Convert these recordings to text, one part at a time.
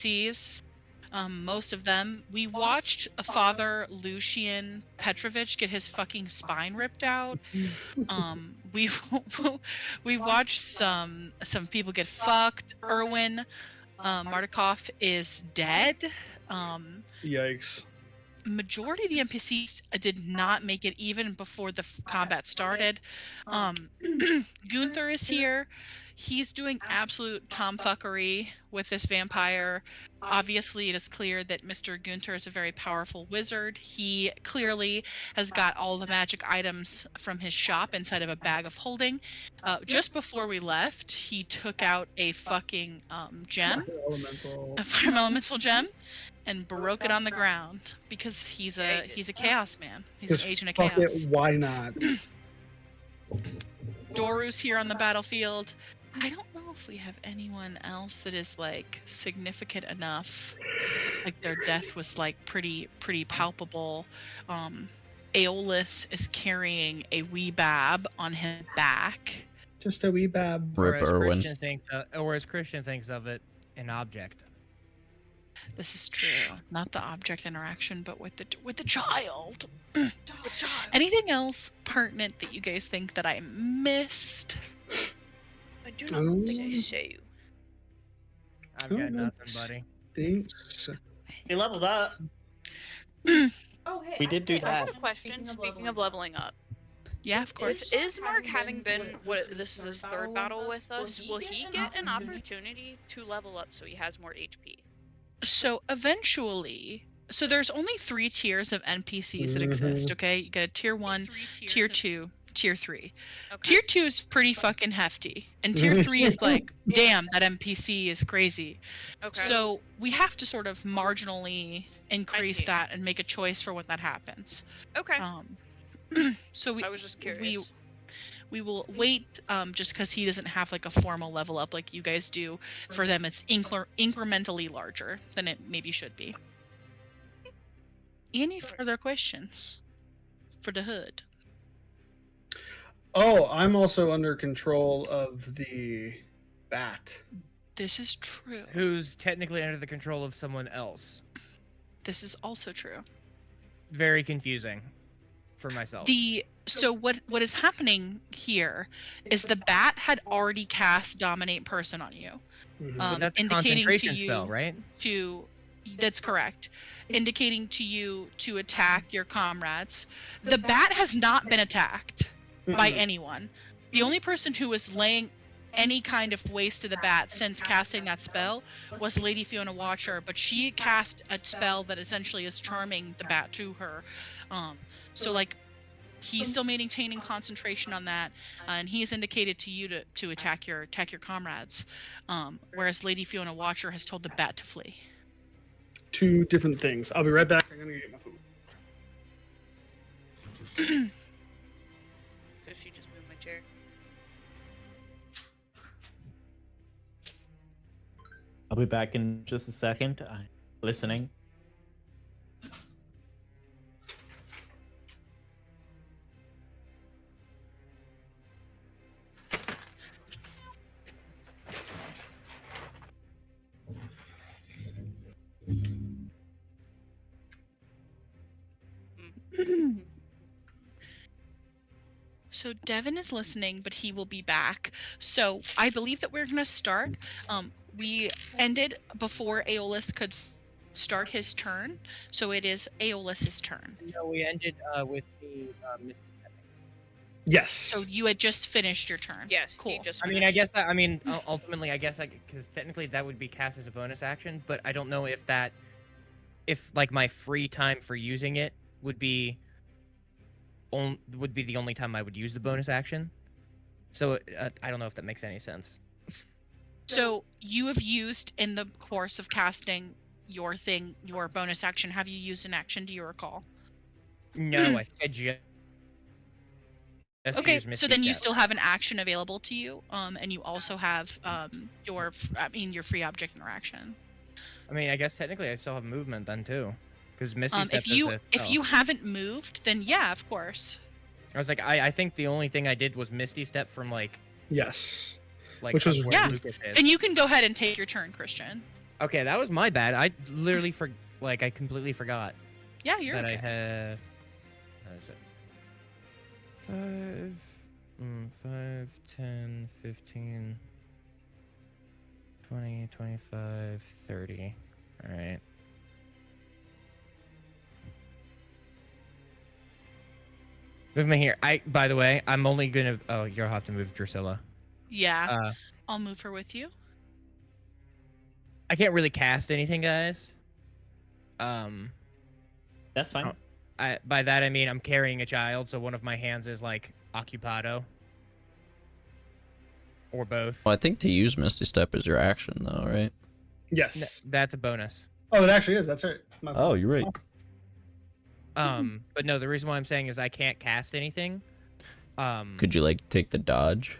NPCs. Most of them. We watched Father Lucian Petrovich get his fucking spine ripped out. We we watched some people get fucked. Erwin Martikov is dead. Yikes. Majority of the NPCs did not make it even before the combat started. Gunther is here. He's doing absolute tomfuckery with this vampire. Obviously, it is clear that Mr. Gunther is a very powerful wizard. He clearly has got all the magic items from his shop inside of a bag of holding. Just before we left, he took out a fucking gem, a fire elemental gem, and broke it on the ground because he's a chaos man. He's an agent of chaos. Why not? Doru's here on the battlefield. I don't know if we have anyone else that is like significant enough. Like their death was like pretty palpable. Aeolus is carrying a wee bab on his back. Just a wee bab. Or as Christian thinks of it, an object. This is true. Not the object interaction, but with the child. Anything else pertinent that you guys think that I missed? I do not think so. I've got nothing, buddy. Thanks. He leveled up. Oh, hey, We did do I have that. a question. Speaking of leveling up, Yeah, of course. is Mark having been this is his third battle with us? Will he get an opportunity to level up so he has more HP? So eventually, so there's only 3 tiers of NPCs that exist, okay? You got a tier 1, tier 2, tier 3. Okay. Tier 2 is pretty fucking hefty. And tier 3 is like, damn, that NPC is crazy. Okay. So we have to sort of marginally increase see. that and make a choice for when that happens. Okay. So I was just curious. We will wait, just because he doesn't have like a formal level up like you guys do. For them, it's incrementally larger than it maybe should be. Any further questions for the hood? Oh, I'm also under control of the bat. This is true. Who's technically under the control of someone else. This is also true. Very confusing for myself. So what is happening here is the bat had already cast Dominate Person on you. That's a indicating concentration to you spell, right? That's correct. Indicating to you to attack your comrades. The bat has not been attacked by anyone. The only person who was laying any kind of waste to the bat since casting that spell was Lady Fiona Watcher, but she cast a spell that essentially is charming the bat to her. So like he's still maintaining concentration on that, and he's indicated to you to attack your comrades, whereas Lady Fiona Watcher has told the bat to flee. 2 different things. I'll be right back. I'm gonna get my food. So she just moved my chair. I'll be back in just a second. I'm listening. So Devin is listening, but he will be back. So I believe that we're going to start. We ended before Aeolus could start his turn, so it is Aeolus's turn. No, we ended with the Misty Stepping. Yes. So you had just finished your turn. Yes. Cool. He just I mean, I guess that. I mean, ultimately, I guess because technically that would be cast as a bonus action, but I don't know if like my free time for using it would be the only time I would use the bonus action. So I don't know if that makes any sense. So you have used in the course of casting your bonus action. Have you used an action? Do you recall? No, I think I just Okay, used Misty so then you Step. still have an action available to you, and you also have your free object interaction. I mean, I guess technically I still have movement then too, because Misty Step if you haven't moved, then yeah, of course. I was like, I think the only thing I did was Misty Step from like Yes. like Which was up where yeah. Lucas is. And you can go ahead and take your turn, Christian. Okay, that was my bad. I literally I completely forgot Yeah, you're that okay. I had. How is it? 5, 10, 15, 20, 25, 30. All right. Move me here. By the way, I'm only gonna. Oh, you'll have to move Drusilla. Yeah, I'll move her with you. I can't really cast anything, guys. That's fine. By that I mean I'm carrying a child, so one of my hands is like occupado. Or both. Well, I think to use Misty Step is your action, though, right? Yes. That's a bonus. Oh, it actually is. That's right. Oh, you're right. But no, the reason why I'm saying is I can't cast anything. Could you like take the dodge?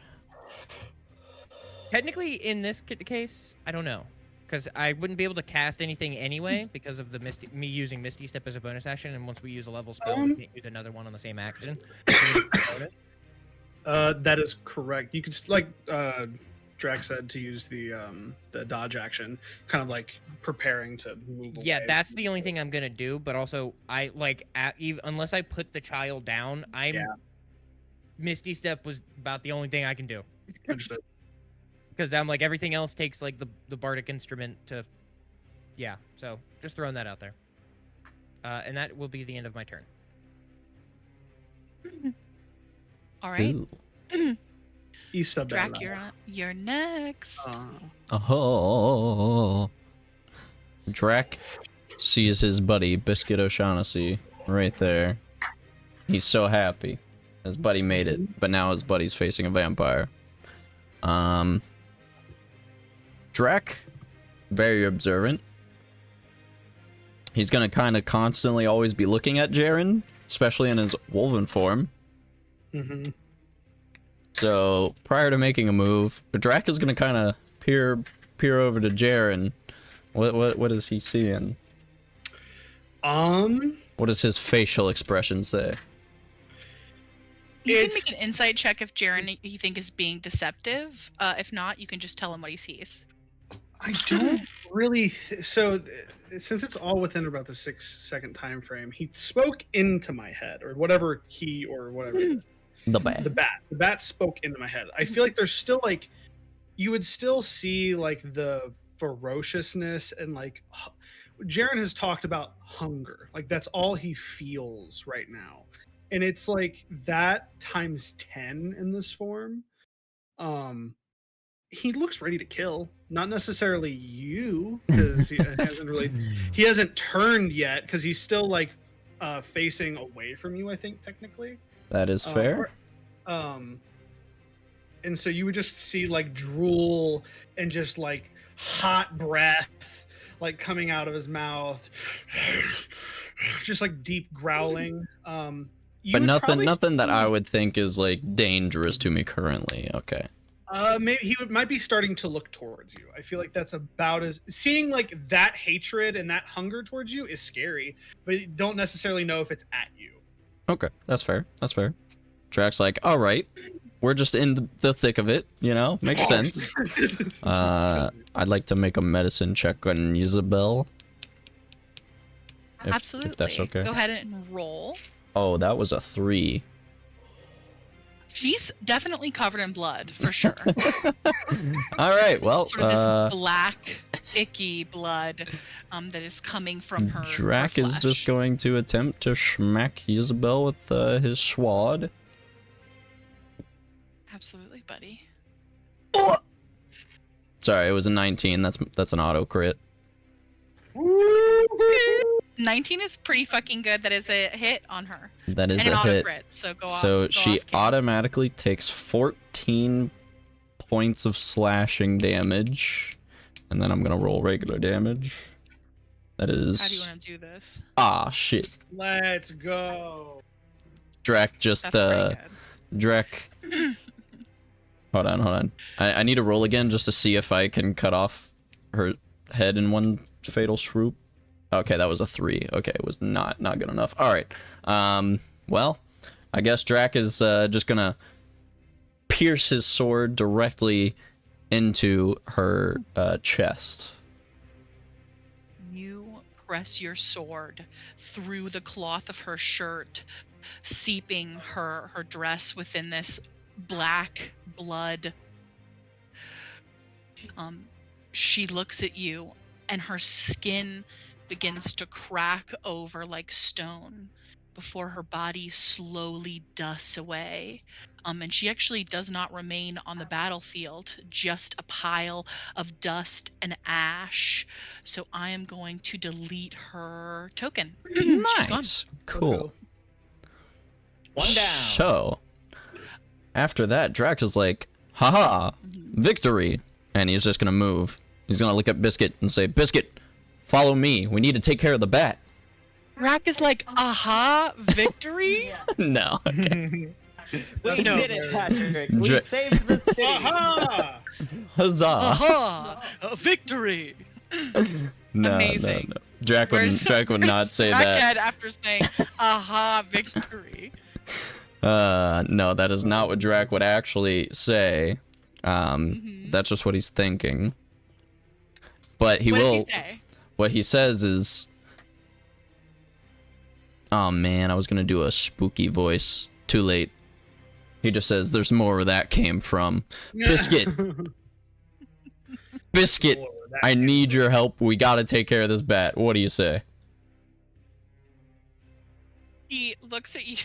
Technically, in this case, I don't know, because I wouldn't be able to cast anything anyway because of the me using Misty Step as a bonus action, and once we use a level spell, we can't use another one on the same action. That is correct. You could Drac said, to use the dodge action, kind of like preparing to move away. Yeah, that's the only thing I'm gonna do. But also, unless I put the child down, Misty Step was about the only thing I can do. Understood. Because I'm like everything else takes like the bardic instrument to, yeah. So just throwing that out there. And that will be the end of my turn. All right. Isabella. Drac, you're next. Oh. Drac sees his buddy Biscuit O'Shaughnessy right there. He's so happy. His buddy made it, but now his buddy's facing a vampire. Drac, very observant. He's gonna kind of constantly always be looking at Jaren, especially in his Wolven form. Mm-hmm. So prior to making a move, Drac is gonna kind of peer over to Jaren. What is he seeing? What does his facial expression say? You can make an insight check if Jaren you think is being deceptive. If not, you can just tell him what he sees. I don't really. Since it's all within about the 6-second time frame, he spoke into my head, or whatever he or whatever. The bat. The bat spoke into my head. I feel like there's still like, you would still see like the ferociousness and like, Jaren has talked about hunger. Like that's all he feels right now, and it's like that times 10 in this form. He looks ready to kill, not necessarily you, because he hasn't turned yet, because he's still like facing away from you, I think, technically. That is fair. And so you would just see like drool and just like hot breath like coming out of his mouth, just like deep growling. But nothing that I would think is like dangerous to me currently. Okay. Maybe he might be starting to look towards you. I feel like that's about as seeing like that hatred and that hunger towards you is scary, but you don't necessarily know if it's at you. Okay, that's fair. That's fair. Drac's like, all right, we're just in the thick of it, you know? Makes sense. I'd like to make a medicine check on Isabel. Absolutely. If that's okay. Go ahead and roll. Oh, that was a 3. She's definitely covered in blood, for sure. All right, well, sort of this black, icky blood that is coming from her. Drac is just going to attempt to smack Isabel with his sword. Absolutely, buddy. Sorry, it was a 19. That's an auto crit. 19 is pretty fucking good. That is a hit on her. That is and a an auto hit. crit, so go So off, she automatically takes 14 points of slashing damage, and then I'm gonna roll regular damage. That is. How do you want to do this? Ah, shit. Let's go. Drac just Drac. Hold on. I need to roll again just to see if I can cut off her head in one fatal swoop. Okay, that was a 3. Okay, it was not good enough. All right. Well, I guess Drac is just gonna pierce his sword directly into her chest. You press your sword through the cloth of her shirt, seeping her dress within this black blood. She looks at you, and her skin begins to crack over like stone before her body slowly dusts away. And she actually does not remain on the battlefield, just a pile of dust and ash. So I am going to delete her token. She's gone. Nice. Cool. One down. So, after that, Drac is like, haha, victory. And he's just gonna move. He's gonna look at Biscuit and say, Biscuit, follow me. We need to take care of the bat. Drac is like, aha, victory? No. We No. did it, Patrick. We Dra- saved the city. Aha! Huzzah. Aha, a victory. No, Amazing. no. Drac would not say that. After saying, aha, victory. No, that is not what Drac would actually say. That's just what he's thinking. But he What will. does he say? What he says is, oh man, I was gonna do a spooky voice. Too late. He just says, there's more where that came from. Biscuit. Biscuit, I need your help. We gotta take care of this bat. What do you say? He looks at you,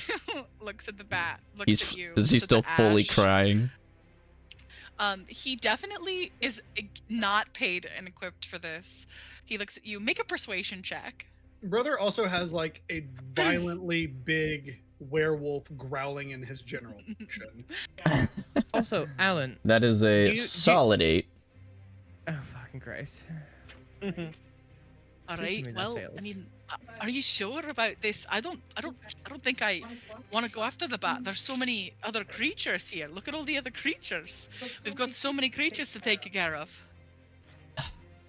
looks at the bat, looks at you. Is he looks at still the fully ash. crying? He definitely is not paid and equipped for this. He looks at you. Make a persuasion check. Brother also has like a violently big werewolf growling in his general direction. Also, Alan. That is a Do you- solid 8. Oh fucking Christ. All Please right. tell me that Well, fails. I mean, are you sure about this? I don't think I want to go after the bat. There's so many other creatures here. Look at all the other creatures. We've got so many creatures to take care of.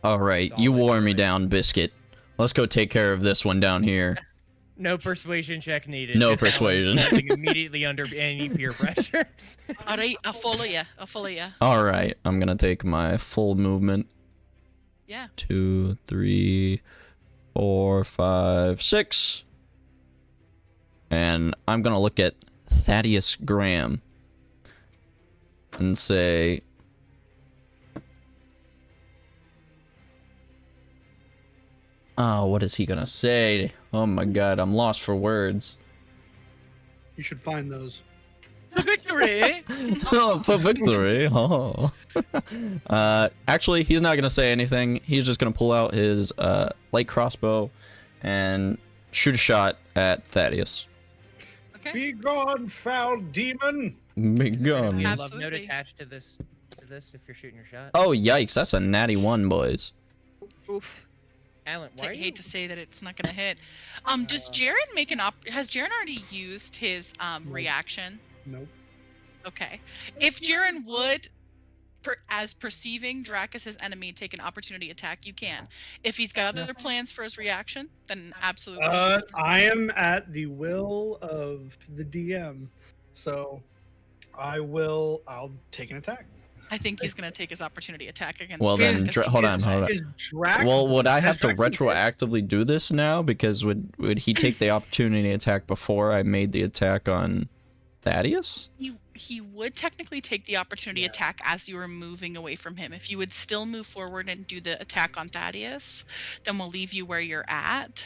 All right, you wore me down, Biscuit. Let's go take care of this one down here. No persuasion check needed. No just Alan persuasion. folding immediately under any peer pressure. All right, I'll follow you. I'll follow you. All right, I'm gonna take my full movement. Yeah. 2, 3, 4, 5, 6. And I'm gonna look at Thaddeus Graham and say, oh, what is he gonna say? Oh my god, I'm lost for words. You should find those. Victory. Oh, for victory. Oh. Actually, he's not gonna say anything. He's just gonna pull out his light crossbow and shoot a shot at Thaddeus. Okay. Be gone, foul demon! Be gone. You love Absolutely. note attached to this if you're shooting your shot. Oh yikes! That's a natty 1, boys. Oof. Alan, why I are you? hate to say that it's not gonna hit. Does Jaren make an has Jaren already used his reaction? Nope. Okay. If Jaren would, as perceiving Drac as his enemy, take an opportunity attack, you can. If he's got other plans for his reaction, then absolutely. I am at the will of the DM, so I'll take an attack. I think he's gonna take his opportunity attack against. Well Drac then, because he hold is- on. Is Drac? Well, would I have to Drac been hit? retroactively do this now? Because would he take the opportunity attack before I made the attack on Thaddeus? He would technically take the opportunity attack as you were moving away from him. If you would still move forward and do the attack on Thaddeus, then we'll leave you where you're at.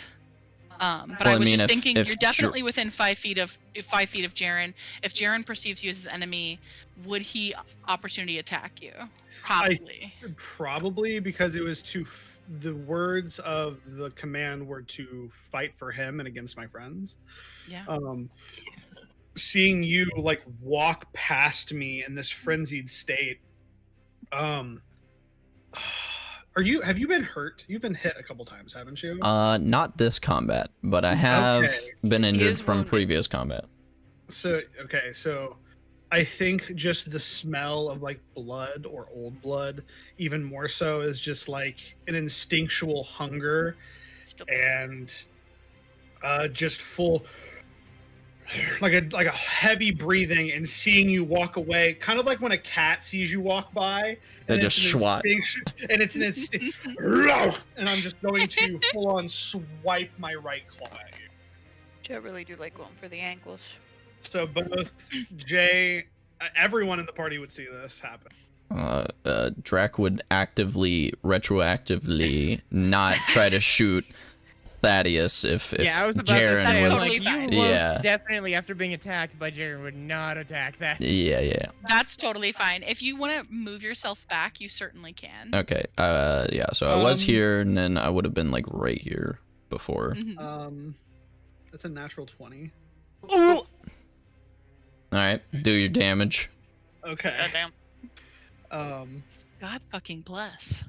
But Well, I I was mean, just if- thinking if you're definitely within 5 feet of Jaren. If Jaren perceives you as his enemy, would he opportunity attack you? Probably. Probably because it was the words of the command were to fight for him and against my friends. Yeah. Seeing you like walk past me in this frenzied state. Have you been hurt? You've been hit a couple times, haven't you? Not this combat, but I have Okay. been injured is from wounded. previous combat. So I think just the smell of like blood or old blood, even more so, is just like an instinctual hunger and just full like a heavy breathing and seeing you walk away, kind of like when a cat sees you walk by. They And just it's an swat. and it's an instinct, and I'm just going to full on swipe my right claw at you. I really do like going for the ankles. So both Jay, everyone in the party would see this happen. Drac would retroactively not try to shoot Thaddeus if Yeah, I was about to Jaren say, That's was. totally like, fine. you Yeah. most definitely, after being attacked by Jaren, would not attack that. Yeah. That's totally fine. If you want to move yourself back, you certainly can. Okay. Yeah. So I was Um, here, and then I would have been like right here before. Mhm. That's a natural 20. All right. Do your damage. Okay. Goddamn. God fucking bless.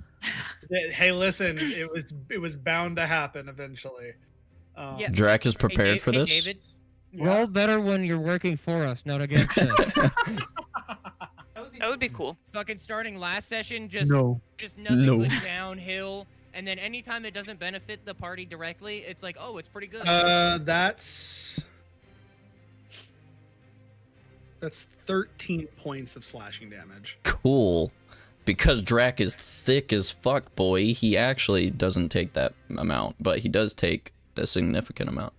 Hey, listen, it was bound to happen eventually. Yeah. Drac is prepared for this. David, roll better when you're working for us, not against us. That would be cool. Fucking starting last session, just nothing No. but downhill, and then anytime it doesn't benefit the party directly, it's like, oh, it's pretty good. That's 13 points of slashing damage. Cool. Because Drac is thick as fuck, boy, he actually doesn't take that amount, but he does take a significant amount.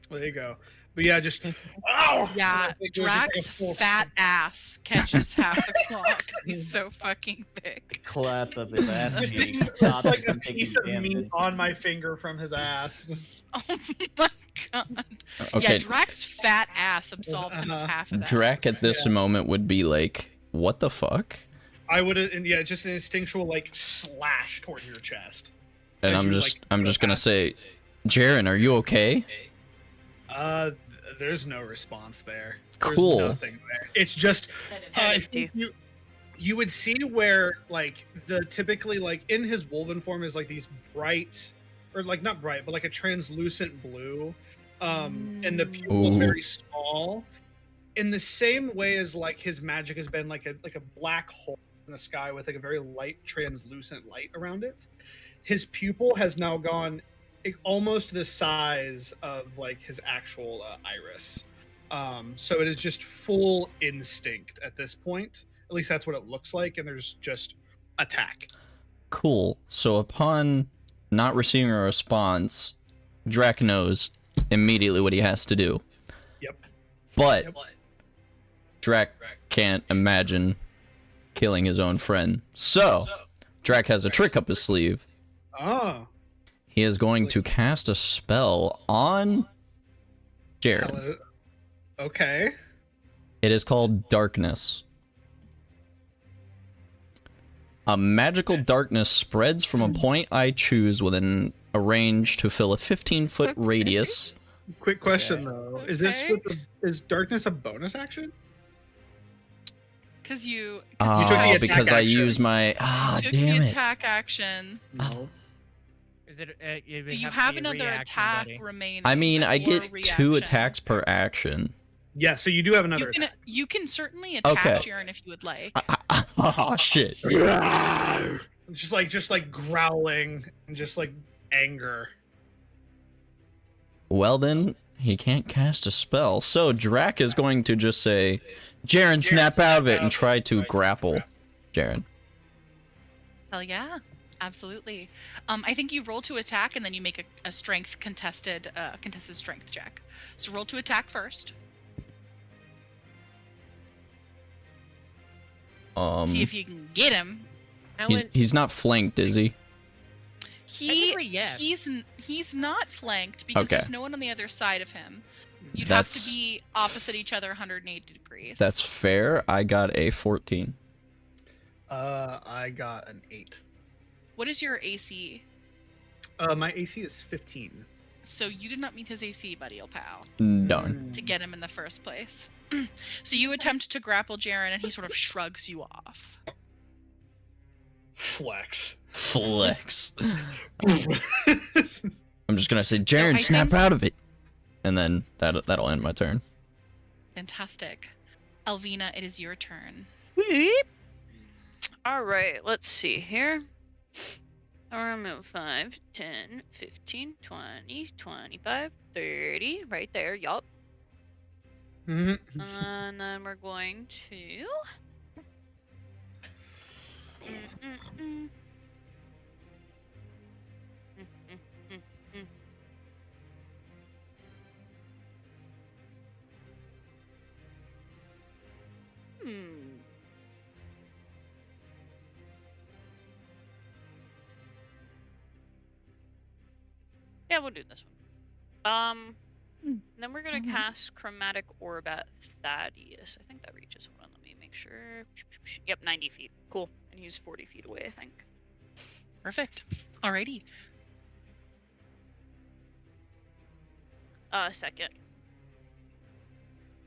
Well, there you go. But yeah, just oh Yeah, It goes just like a Drax's full- fat ass catches half the claw 'cause he's so fucking thick. Clap of his ass Just cheek. it's Stop like it a from taking piece of meat damage. on my finger from his ass. Oh my god. Okay, Yeah, Drax's fat ass absolves him of Uh-huh. half of that. Drac at this moment would be like, what the fuck? I would have, and yeah, just an instinctual like slash towards your chest. And As I'm you, just like, I'm go just gonna back. say, Jaren, are you okay? There's no response there. There's Cool. nothing there. It's just I think you would see where like the typically like in his Wolven form is like these bright, or like not bright, but like a translucent blue, and the pupil is Ooh. very small. In the same way as like his magic has been like a black hole in the sky with like a very light translucent light around it. His pupil has now gone almost the size of like his actual iris. So it is just full instinct at this point. At least that's what it looks like, and there's just attack. Cool. So upon not receiving a response, Drac knows immediately what he has to do. Yep. But Yep. Drac can't imagine killing his own friend. So Drac has a trick up his sleeve. Oh, He is going to cast a spell on Jaren. hello. Okay. It is called Darkness. A magical darkness spreads from a point I choose within a range to fill a 15-foot radius. Quick question though: Is this Okay. is darkness a bonus action? Because you took the attack Because I action. use my took damn the it. attack action. No. Is it, So you have another attack remaining. I mean, I or get 2 reaction. attacks per action. Yeah, so you do have another. You can certainly attack Okay. Jaren if you would like. Oh shit. attack. just like growling and just like anger. Well then, he can't cast a spell. So Drac is going to just say, Jaren, snap out of it and try to grapple Jaren. Hell yeah, absolutely. I think you roll to attack and then you make a strength contested strength check. So roll to attack first. See if you can get him. He's not flanked, is he? Technically, yes. He's not flanked because Okay. there's no one on the other side of him. You'd That's- have to be opposite each other 180 degrees. That's fair. I got a 14. I got an 8. What is your AC? My AC is 15. So you did not meet his AC, buddy, old pal, Darn. to get him in the first place. So you attempt to grapple Jaren and he sort of shrugs you off. Flex. Flex. I'm just gonna say, Jaren, I snap think- out of it. And then that'll end my turn. Fantastic. Alvina, it is your turn. All right, let's see here. I'm at 5, 10, 15, 20, 25, 30. Right there, yup. Mhm. And then we're going to. Mm-mm-mm. Mm-mm-mm-mm. Hmm. Yeah, we'll do this one. Then we're gonna cast Chromatic Orb at Thaddeus. I think that reaches. Hold on, let me make sure. Yep, 90 feet. Cool. And he's 40 feet away, I think. Perfect. Alrighty. Second.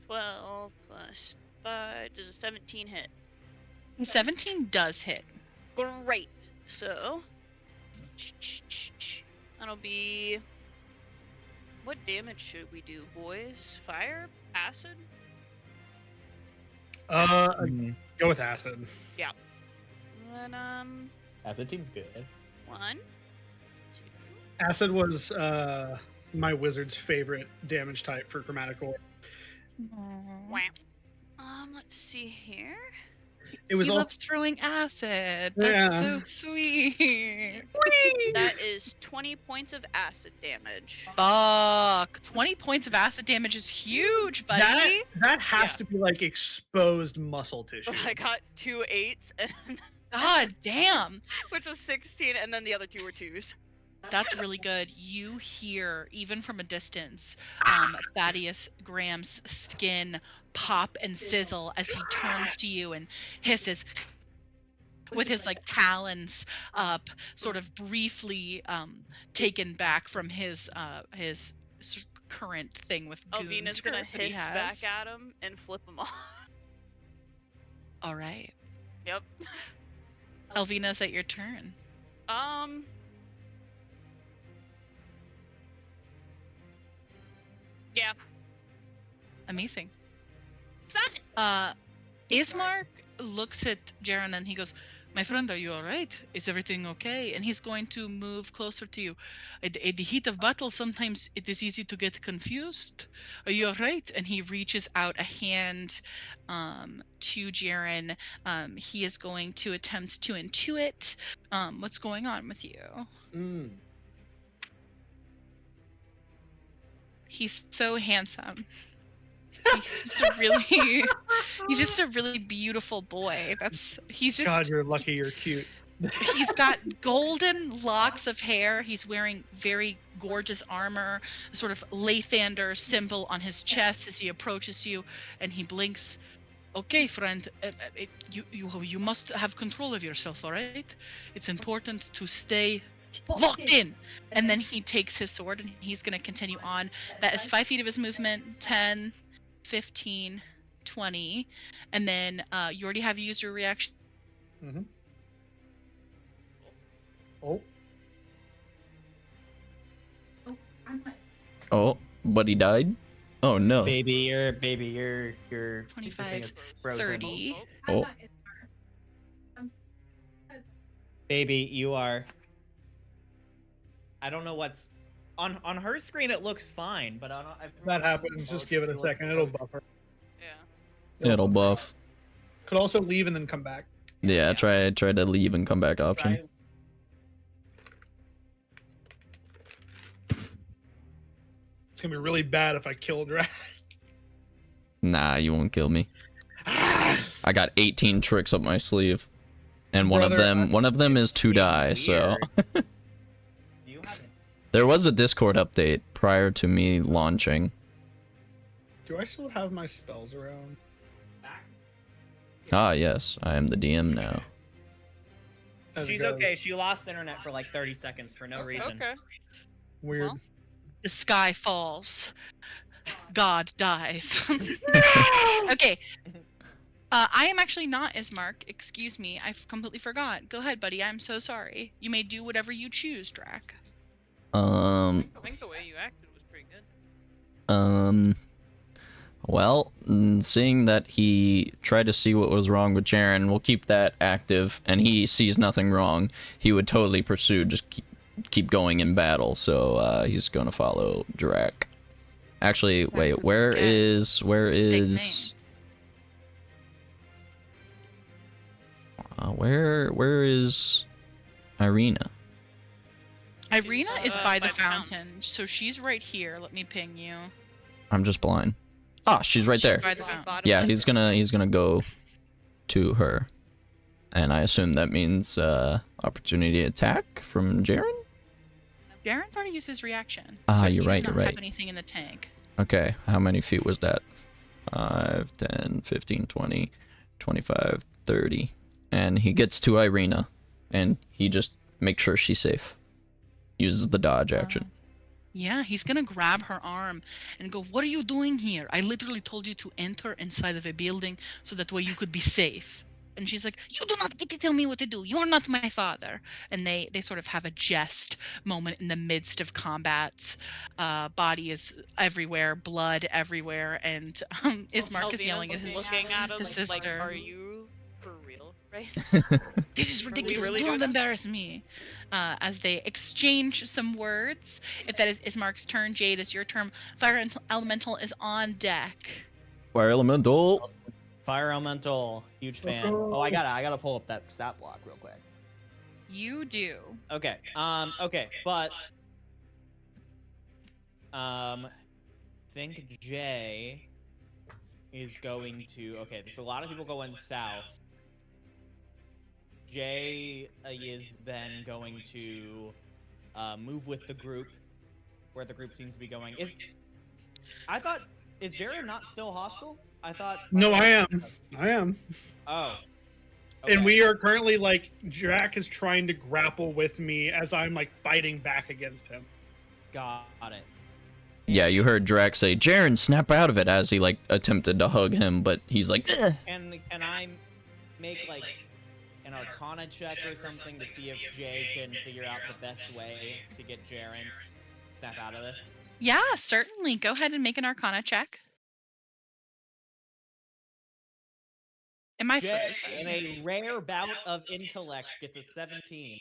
12 plus 5. Does a 17 hit? 17 does hit. Great. So. That'll be. What damage should we do, boys? Fire? Acid? Go with acid. Yeah. And, Acid team's good. 1, 2. Acid was my wizard's favorite damage type for Chromatic Orb. Wow. Let's see here. It was He all loves throwing acid. That's Yeah. so sweet. That is 20 points of acid damage. Fuck. 20 points of acid damage is huge, buddy. that has Yeah. to be like exposed muscle tissue. I got 2 8s, and, God damn. which was 16, and then the other 2 were 2s. That's really good. You hear, even from a distance, Thaddeus Graham's skin pop and sizzle as he turns to you and hisses with his like talons up, sort of briefly taken back from his sort of current thing with Alvina's Goon gonna that he hiss back has. at him and flip him off. All right. Yep. Elvina, is that your turn? Yeah. Amazing. Son! Ismark looks at Jaren and he goes, "My friend, are you all right? Is everything okay?" And he's going to move closer to you. At the heat of battle, sometimes it is easy to get confused. Are you all right? And he reaches out a hand to Jaren. He is going to attempt to intuit what's going on with you. Mm. He's so handsome. He's just a really beautiful boy. He's just God, you're lucky you're cute. He's got golden locks of hair. He's wearing very gorgeous armor, a sort of Lathander symbol on his chest as he approaches you, and he blinks. "Okay, friend, you must have control of yourself, all right? It's important to stay locked in." And then he takes his sword and he's going to continue on. That is 5 feet of his movement, 10, 15, 20, and then you already have used your reaction. Mm-hmm. Oh. Oh, but he died? Oh no. Baby, you're 25, frozen. 30. Oh. Baby, you are. I don't know what's on her screen. It looks fine, but That happens. Just give it a second. It'll buffer. Yeah. It'll buff. Could also leave and then come back. Yeah, try to leave and come back option. It's gonna be really bad if I kill Drag. Nah, you won't kill me. I got 18 tricks up my sleeve. And one of them is to die, so there was a Discord update prior to me launching. Do I still have my spells around? Ah, yes, I am the DM now. How's it She's go? okay. She lost internet for like 30 seconds for no reason. Okay. Weird. Well. The sky falls. God dies. Okay. I am actually not Ismark. Excuse me. I completely forgot. Go ahead, buddy. I'm so sorry. You may do whatever you choose, Drac. I think the way you acted was pretty good. Well, seeing that he tried to see what was wrong with Jaren, we'll keep that active, and he sees nothing wrong. He would totally pursue, just keep going in battle, so he's gonna follow Drac. Actually, wait. Where Okay. is where Big is Irina? Irina is by the by the fountain. fountain, so she's right here. Let me ping you. I'm just blind. Ah, she's right there. By the fountain. Bottom Yeah, left. he's gonna go to her, and I assume that means opportunity attack from Jaren. Jaren's already used his reaction. Ah, so you're he right, does not you're have right. anything in the tank. Okay, how many feet was that? 5, 10, 15, 20, 25, 30. And he gets to Irina, and he just makes sure she's safe. Uses the dodge action. Yeah, he's gonna grab her arm and go, "What are you doing here? I literally told you to enter inside of a building so that way you could be safe." And she's like, "You do not get to tell me what to do. You're not my father." And they sort of have a jest moment in the midst of combats. Body is everywhere, blood everywhere, and Ismark is yelling at Alvina's his looking at him his like, sister. "Are you for real, right?" This is we ridiculous. really Do doing not this? embarrass me. As they exchange some words. If that is Ismark's turn, Jade, is your turn. Fire Elemental is on deck. Fire elemental. Fire Elemental, huge fan. go. Oh, I gotta pull up that stat block real quick. You do. Okay. Okay, but think Jay is going to. Okay, there's a lot of people going south. Jay is then going to move with the group, where the group seems to be going. Is Jared not still hostile? I thought. No, I am. I am. Oh. And okay. we are currently like Jack is trying to grapple with me as I'm like fighting back against him. Got it. Yeah, you heard Drax say, "Jaren, snap out of it," as he like attempted to hug him, but he's like, "Ugh." And can I make like an Arcana check or something to see if Jay can figure out the best way to get Jaren snap out of this? Yeah, certainly. Go ahead and make an Arcana check. Am I Jay, frozen? in a rare bout of intellect, gets a 17.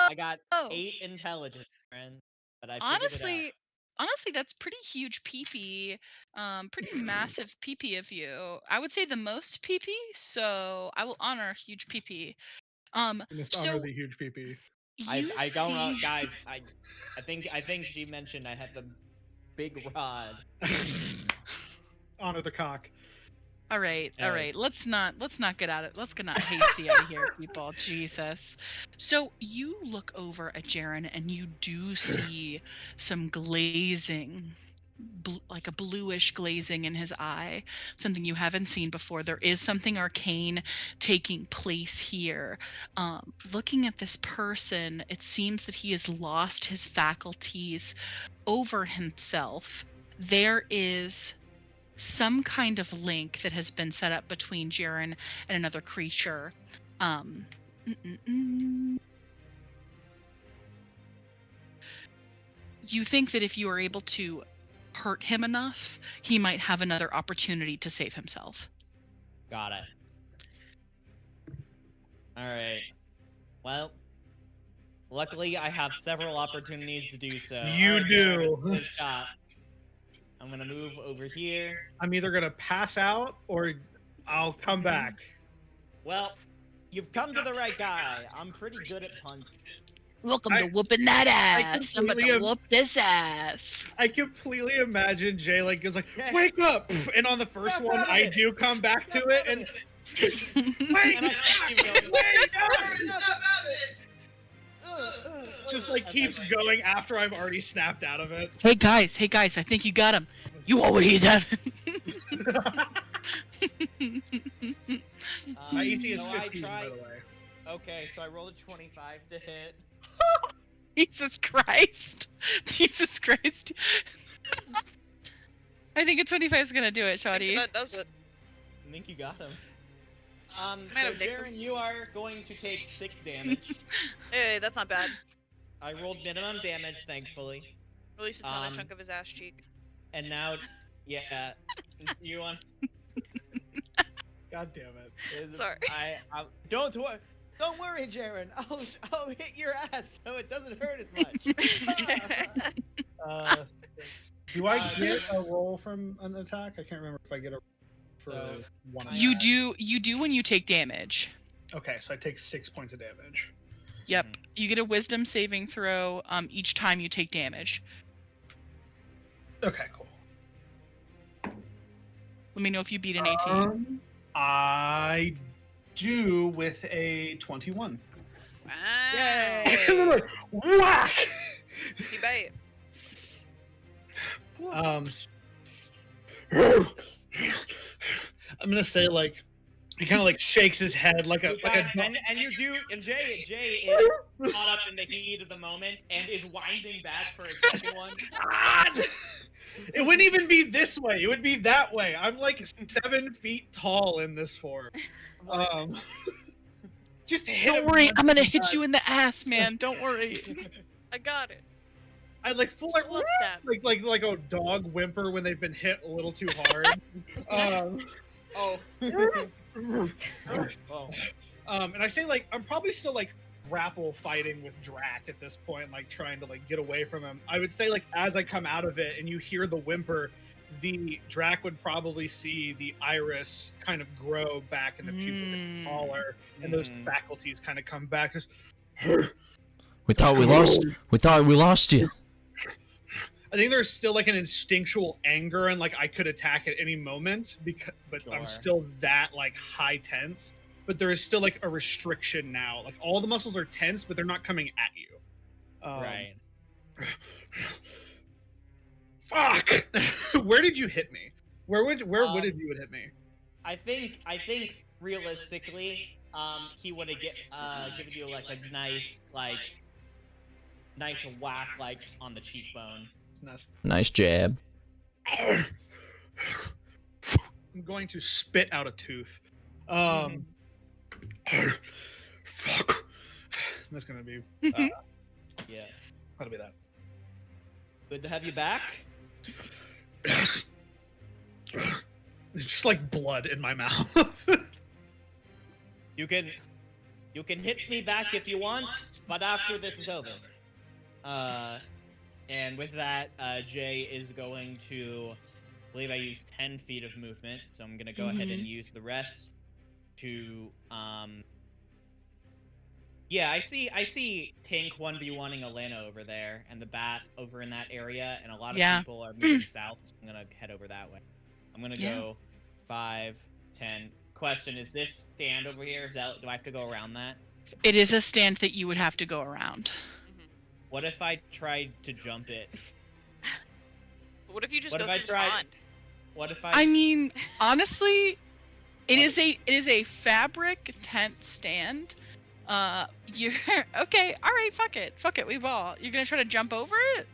I got 8 intelligence, Jaren, but I figured it Honestly, that's pretty huge PP. Pretty massive PP of you. I would say the most PP, so I will honor huge PP. You must honor So the huge PP. you I don't know, see- guys. I think she mentioned I have the big rod. Honor the cock. All right. Anyways. Let's not get out of. Let's get not hasty out of here, people. Jesus. So you look over at Jaren and you do see some glazing, like a bluish glazing in his eye. Something you haven't seen before. There is something arcane taking place here. Looking at this person, it seems that he has lost his faculties over himself. There is some kind of link that has been set up between Jaren and another creature. You think that if you are able to hurt him enough, he might have another opportunity to save himself. Got it. Alright. Well, luckily I have several opportunities to do so. You Alright, do. Jaren, good shot. I'm gonna move over here. I'm either gonna pass out or I'll come back. Well, you've come to the right guy. I'm pretty good at punching. Welcome I- to whooping that I ass. I'm about completely to whoop this ass. I completely imagine Jay like goes like, Yeah. "Wake up!" And on the first Snap one, out of I it. do come back to Snap it out of and it. wait, And I keep going. just like keeps going after I've already snapped out of it. Hey guys, I think you got him. You want what he's having? My ET is so I 15, by tried- the way. Okay, so I rolled a 25 to hit. Jesus Christ. Jesus Christ. I think a 25 is gonna do it, I think Shoddy. that does it. I think you got him. So Might have nicked him. Jaren, you are going to take 6 damage. Hey, that's not bad. I rolled minimum damage, thankfully. At least it's on a Um, chunk of his ass cheek. And now, yeah, you want. God damn it. Sorry. I don't worry. Don't worry, Jaren. I'll hit your ass so it doesn't hurt as much. Do I get a roll from an attack? I can't remember if I get a for So, one. You attack. do when you take damage. Okay, so I take 6 points of damage. Yep. You get a wisdom saving throw each time you take damage. Okay, cool. Let me know if you beat an 18. I do with a 21. Wow. Yay! Whack! You bait. I'm gonna say like he kind of like shakes his head like a You got- and you do, and Jay is caught up in the heat of the moment and is winding back for a second one. It wouldn't even be this way. It would be that way. I'm like 7 feet tall in this form. Just hit Don't him worry, once I'm gonna and hit done. you in the ass, man. Don't worry. I got it. I like full like, Love that. like a dog whimper when they've been hit a little too hard. Oh. And I say like I'm probably still like grapple fighting with Drac at this point, like trying to like get away from him. I would say like as I come out of it and you hear the whimper, the Drac would probably see the iris kind of grow back and the pupil get smaller and those faculties kind of come back. We thought we lost you. I think there's still like an instinctual anger and like I could attack at any moment but I'm Sure. still that like high tense. But there is still like a restriction now. Like all the muscles are tense, but they're not coming at you. Right. Fuck! Where did you hit me? Where would you would hit me? I think realistically, he would have given you like a nice whack like on the cheekbone. Nice jab. I'm going to spit out a tooth. Fuck. That's gonna be. Yeah. That'll be that. Good to have you back. Yes. It's just like blood in my mouth. You can hit me back if you want, but after this is over. And with that, Jay is going to, I believe I used 10 feet of movement, so I'm gonna go ahead and use the rest to, yeah, I see Tink 1v1ing Elena over there, and the bat over in that area, and a lot of people are moving south, so I'm gonna head over that way. I'm gonna go 5, 10. Question, is this stand over here? Do I have to go around that? It is a stand that you would have to go around. What if I tried to jump it? What if you just What go if I through the tried- pond? What if I mean, honestly, it is a fabric tent stand. You're okay. All right, fuck it. We ball. You're gonna try to jump over it?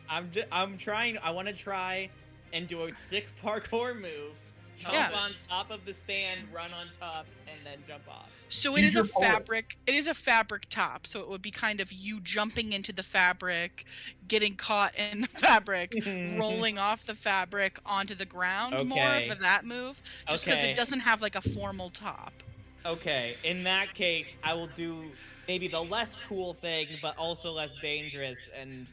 I'm trying. I want to try and do a sick parkour move. Jump on top of the stand, run on top, and then jump off. So it is a fabric. It is a fabric top. So it would be kind of you jumping into the fabric, getting caught in the fabric, rolling off the fabric onto the ground. More for that move, just because it doesn't have like a formal top. Okay, in that case, I will do maybe the less cool thing, but also less dangerous. And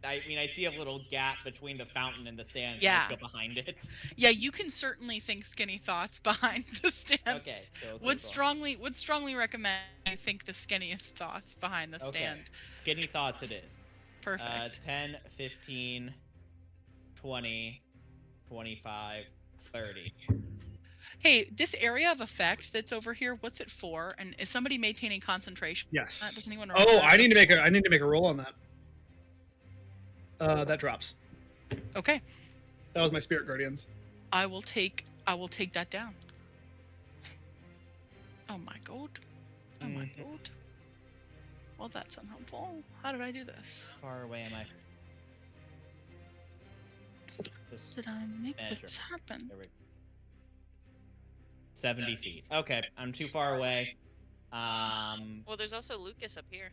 I mean, I see a little gap between the fountain and the stand. So let's go behind it. Yeah, you can certainly think skinny thoughts behind the stand. Okay, cool. Would strongly recommend you think the skinniest thoughts behind the stand. Skinny thoughts it is. Perfect. 10, 15, 20, 25, 30. Hey, this area of effect that's over here, what's it for? And is somebody maintaining concentration? Yes. Does anyone remember? Oh, I need to make a roll on that. That drops. Okay. That was my spirit guardians. I will take that down. Oh my god. Oh my god. Well, that's unhelpful. How did I do this? How far away am I? Did I make measure. this happen? There we go. 70 feet. Okay, I'm too far away. Well, there's also Lucas up here.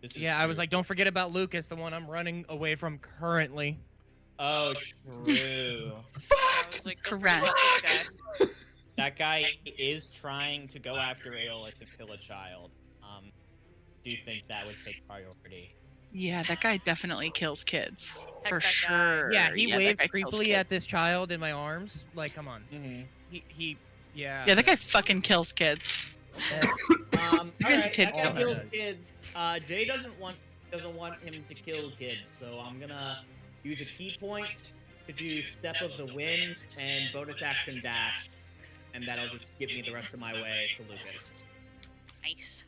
This is Yeah, I was true. like, don't forget about Lucas, the one I'm running away from currently. Oh, true. I was like, don't forget Correct. about this guy. that guy is trying to go after Aeolus and kill a child. Do you think that would take priority? Yeah, that guy definitely kills kids. Heck, For that guy. sure. Yeah, he that waved guy kills creepily at kids. this child in my arms. Like, come on. Mm-hmm. Yeah. Yeah, that guy fucking kills kids. All He's a right, kid that guy killer. kills kids. Jay doesn't want him to kill kids, so I'm gonna use a key point to do Step of the Wind and bonus action dash, and that'll just get me the rest of my way to Lucas. Nice.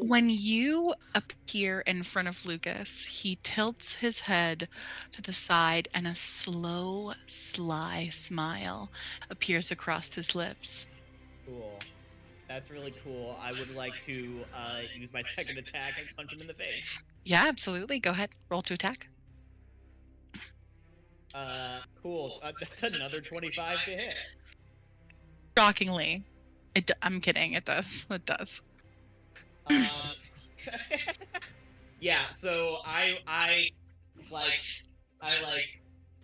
When you appear in front of Lucas, he tilts his head to the side and a slow, sly smile appears across his lips. Cool. That's really cool. I would like to use my second attack and punch him in the face. Yeah, absolutely. Go ahead. Roll to attack. Cool. That's another 25 to hit. Shockingly. I'm kidding. It does. It does. Yeah, so I plant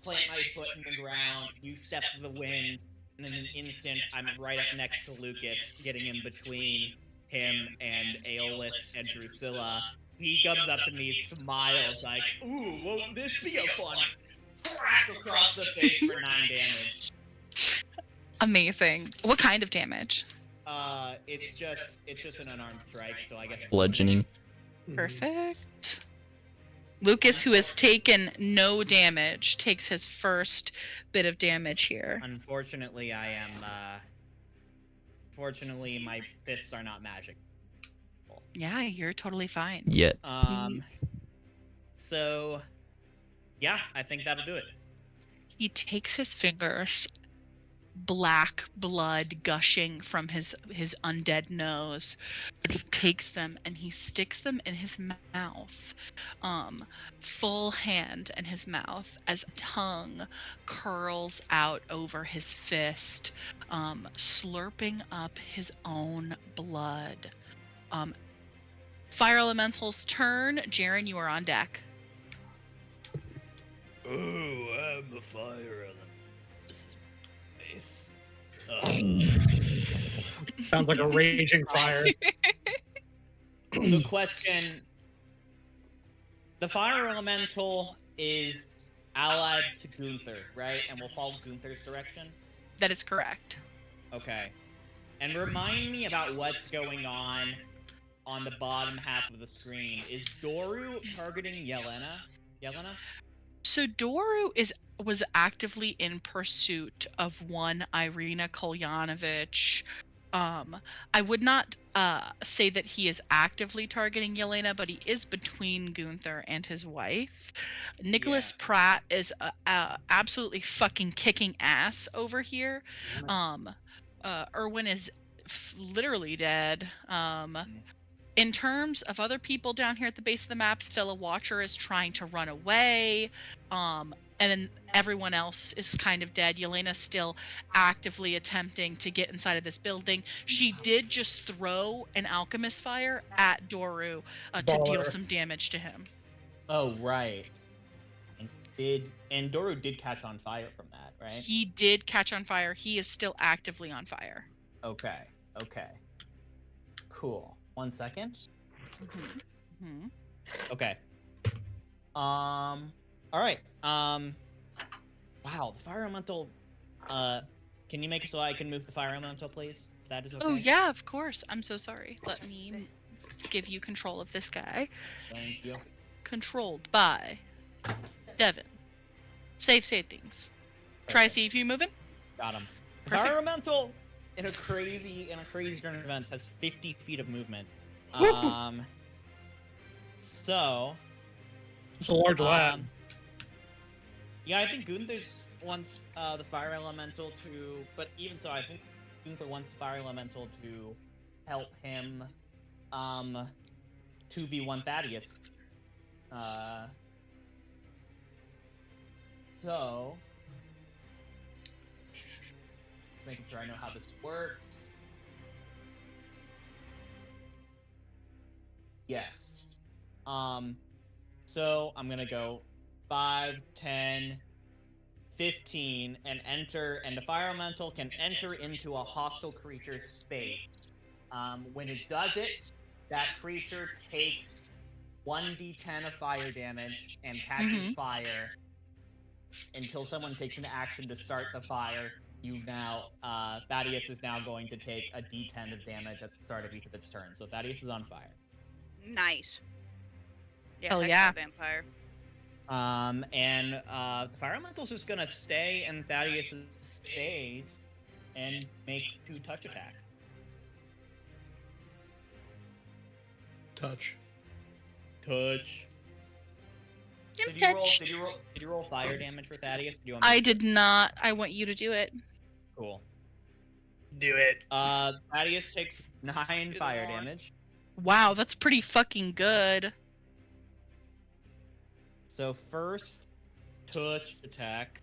my foot in the ground, you step to the wind, and in an instant I'm right up next to Lucas, getting in between him and Aeolus and Drusilla. He comes up to me, smiles like, "Ooh, won't this be a fun crack across the face for 9 damage?" Amazing. What kind of damage? It's just an unarmed strike, so I guess Bludgeoning. Perfect. Lucas, who has taken no damage, takes his first bit of damage here. Unfortunately, fortunately, my fists are not magic. Yeah, you're totally fine. Yet. So, yeah, I think that'll do it. He takes his fingers, black blood gushing from his undead nose, but he takes them and he sticks them in his mouth, full hand in his mouth, as tongue curls out over his fist, slurping up his own blood. Fire Elemental's turn. Jaren, you are on deck. Oh, I'm a fire element. This is nice. Sounds like a raging fire. So, question: the fire elemental is allied to Gunther, right? And will follow Gunther's direction. That is correct. Okay. And remind me about what's going on the bottom half of the screen. Is Doru targeting Yelena? So Doru was actively in pursuit of one Irina Kolyanovich. I would not say that he is actively targeting Yelena, but he is between Gunther and his wife. Nicholas Pratt is absolutely fucking kicking ass over here. Erwin is literally dead. In terms of other people down here at the base of the map, Stella Watcher is trying to run away. And then everyone else is kind of dead. Yelena's still actively attempting to get inside of this building. She did just throw an alchemist fire at Doru to deal some damage to him. Oh, right. And Doru did catch on fire from that, right? He did catch on fire. He is still actively on fire. Okay. Cool. 1 second. Mm-hmm. Okay. All right. Wow, the fire elemental. Can you make it so I can move the fire elemental, please? If that is okay. Oh yeah, of course. I'm so sorry. Let me give you control of this guy. Thank you. Controlled by Devin. Save things. Try to see if you moving. Got him. Perfect. Fire elemental in a crazy turn of events has 50 feet of movement. So It's a large lad. yeah, I think Gunther wants the fire elemental to, but even so, I think Gunther wants the fire elemental to help him 2v1 Thaddeus. So just making sure I know how this works. Yes. So I'm gonna go 5, 10, 15 and enter, and the fire elemental can enter into a hostile creature's space. When it does it, that creature takes 1d10 of fire damage and catches fire until someone takes an action to start the fire. Thaddeus is now going to take a d10 of damage at the start of each of its turns. So Thaddeus is on fire. Nice. Yeah, Hell heck yeah. vampire. The fire elemental's just gonna stay in Thaddeus' space and make 2 touch attacks. Touch. Touch. I'm Did touched. you roll fire damage for Thaddeus? Do you want I me to- did not. I want you to do it. Cool. Do it. Thaddeus takes 9 the fire one. damage. Wow, that's pretty fucking good. So first touch attack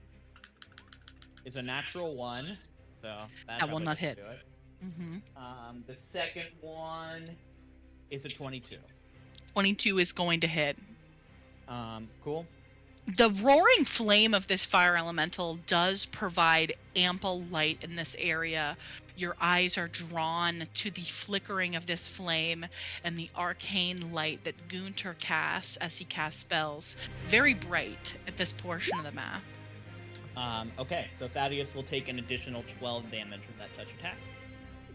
is a natural 1. So That will probably not doesn't hit. do it. Mm-hmm. The second one is a 22. 22 is going to hit. Cool. The roaring flame of this fire elemental does provide ample light in this area. Your eyes are drawn to the flickering of this flame and the arcane light that Gunter casts as he casts spells. Very bright at this portion of the map. Okay, so Thaddeus will take an additional 12 damage from that touch attack.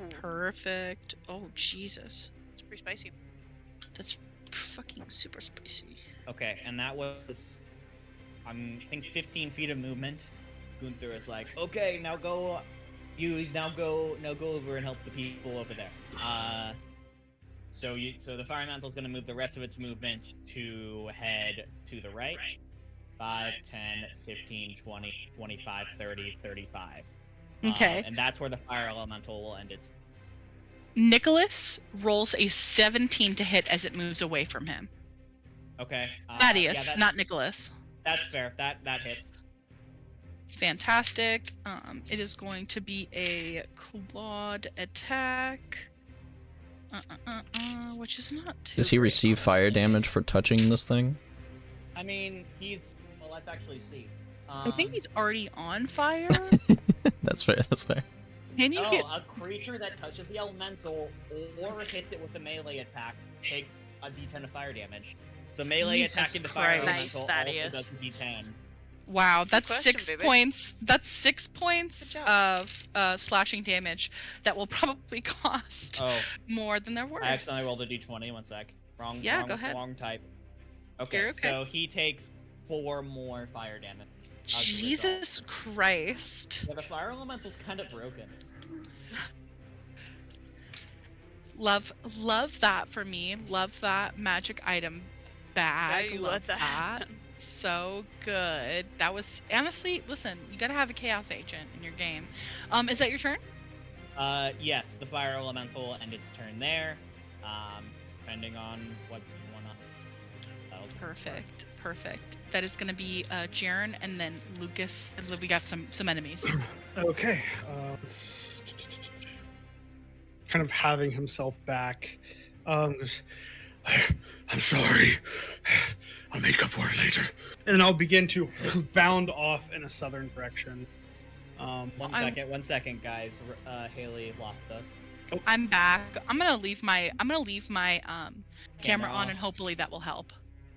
Perfect. Oh, Jesus. It's pretty spicy. That's fucking super spicy. Okay, and that was, I think, 15 feet of movement. Gunther is like, okay, now go over and help the people over there. So the fire elemental is going to move the rest of its movement to head to the right. 5, 10, 15, 20, 25, 30, 35. Okay. And that's where the fire elemental will end its. Nicholas rolls a 17 to hit as it moves away from him. Okay. Thaddeus, yeah, not Nicholas. That's fair. That hits. Fantastic. It is going to be a clawed attack. Which is not too Does he great, receive fire honestly. damage for touching this thing? I mean, well, let's actually see. I think he's already on fire. That's fair, that's fair. Can you get... A creature that touches the elemental or hits it with a melee attack takes a d10 of fire damage. So melee Jesus attacking the fire Christ. elemental Nice, also Thaddeus. does a d10. Wow, that's question, 6 baby. points. That's 6 points Good job. of slashing damage that will probably cost Oh, more than they're worth. I accidentally rolled a d20. 1 sec. Wrong. Yeah, wrong, go ahead. Wrong type. Okay, You're okay. so he takes 4 more fire damage. as a result. Jesus Christ. Yeah, the fire elemental's kind of broken. Love that for me. Love that magic item bag. Yeah, you love let that happen. So good. That was honestly, listen, you gotta have a chaos agent in your game. Is that your turn? Yes, the fire elemental will end its turn there. Depending on what's going on. Perfect. That is gonna be Jaren and then Lucas, and we got some enemies. Okay. Let's kind of having himself back. Goes, I'm sorry. I'll make up for it later. And then I'll begin to bound off in a southern direction. One second, guys. Haley lost us. I'm back. I'm gonna leave my camera on off. and hopefully that will help.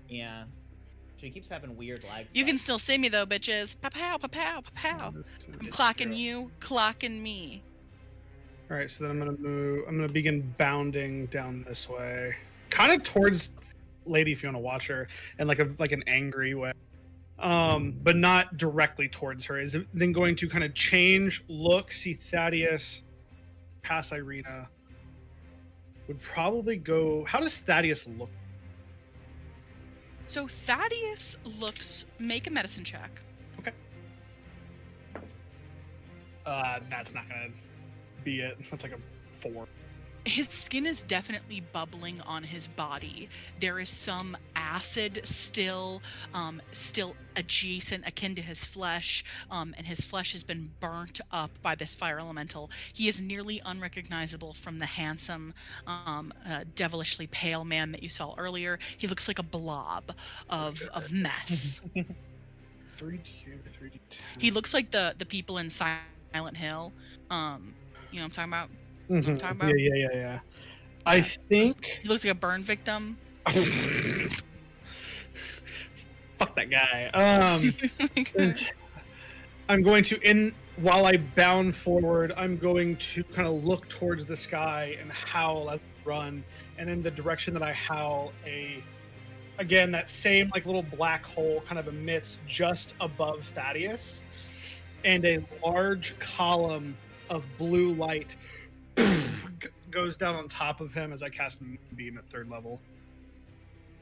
Yeah. She keeps having weird lag. You can spikes. still see me though, bitches. Pa-pow, pa-pow, pa-pow. I'm clocking you, clocking me. All right, so then I'm gonna move. I'm gonna begin bounding down this way, kind of towards Lady Fiona Watcher, and like an angry way, but not directly towards her. Is then going to kind of change, look, see Thaddeus, pass Irina. Would probably go. How does Thaddeus look? So Thaddeus looks. Make a medicine check. That's not gonna be it. That's like a 4. His skin is definitely bubbling on his body. There is some acid still adjacent, akin to his flesh, and his flesh has been burnt up by this fire elemental. He is nearly unrecognizable from the handsome, devilishly pale man that you saw earlier. He looks like a blob of mess. 3d8 or 3d10. He looks like the people in Silent Hill. You know what I'm talking about? Mhm. what I'm talking about? Yeah. I think. He looks like a burn victim. Fuck that guy. I'm going to, while I bound forward, I'm going to kind of look towards the sky and howl as I run. And in the direction that I howl, again, that same like little black hole kind of emits just above Thaddeus, and a large column of blue light goes down on top of him as I cast Moonbeam at 3rd level.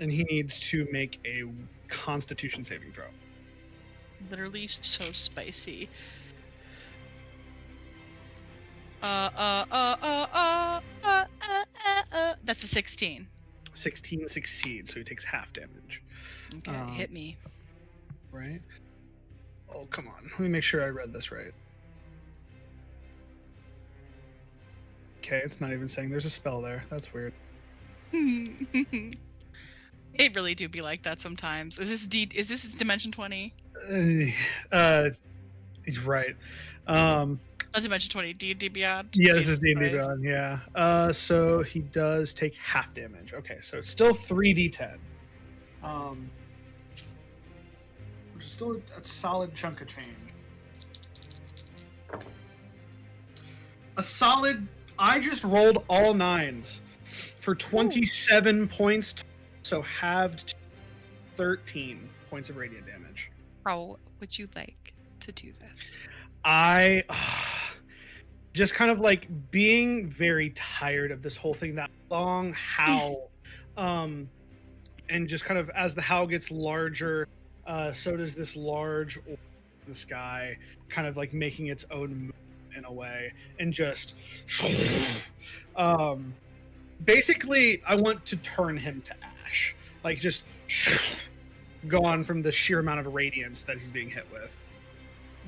And he needs to make a Constitution saving throw. Literally so spicy. That's a 16. 16 succeeds, so he takes half damage. Okay, hit me. Right? Oh, come on. Let me make sure I read this right. Okay, it's not even saying there's a spell there. That's weird. It really do be like that sometimes. Is this Dimension 20? He's right. Not Dimension 20, D&D Beyond? Yeah, this is Jesus D&D Christ. Beyond, yeah. So he does take half damage. Okay, so it's still 3d10. Which is still a solid chunk of change. I just rolled all 9s for 27 points, so halved to 13 points of radiant damage. How would you like to do this? I just kind of like being very tired of this whole thing, that long howl. And just kind of as the howl gets larger, so does this large orb in the sky, kind of like making its own move in a way. And just basically I want to turn him to ash. Like just gone from the sheer amount of radiance that he's being hit with.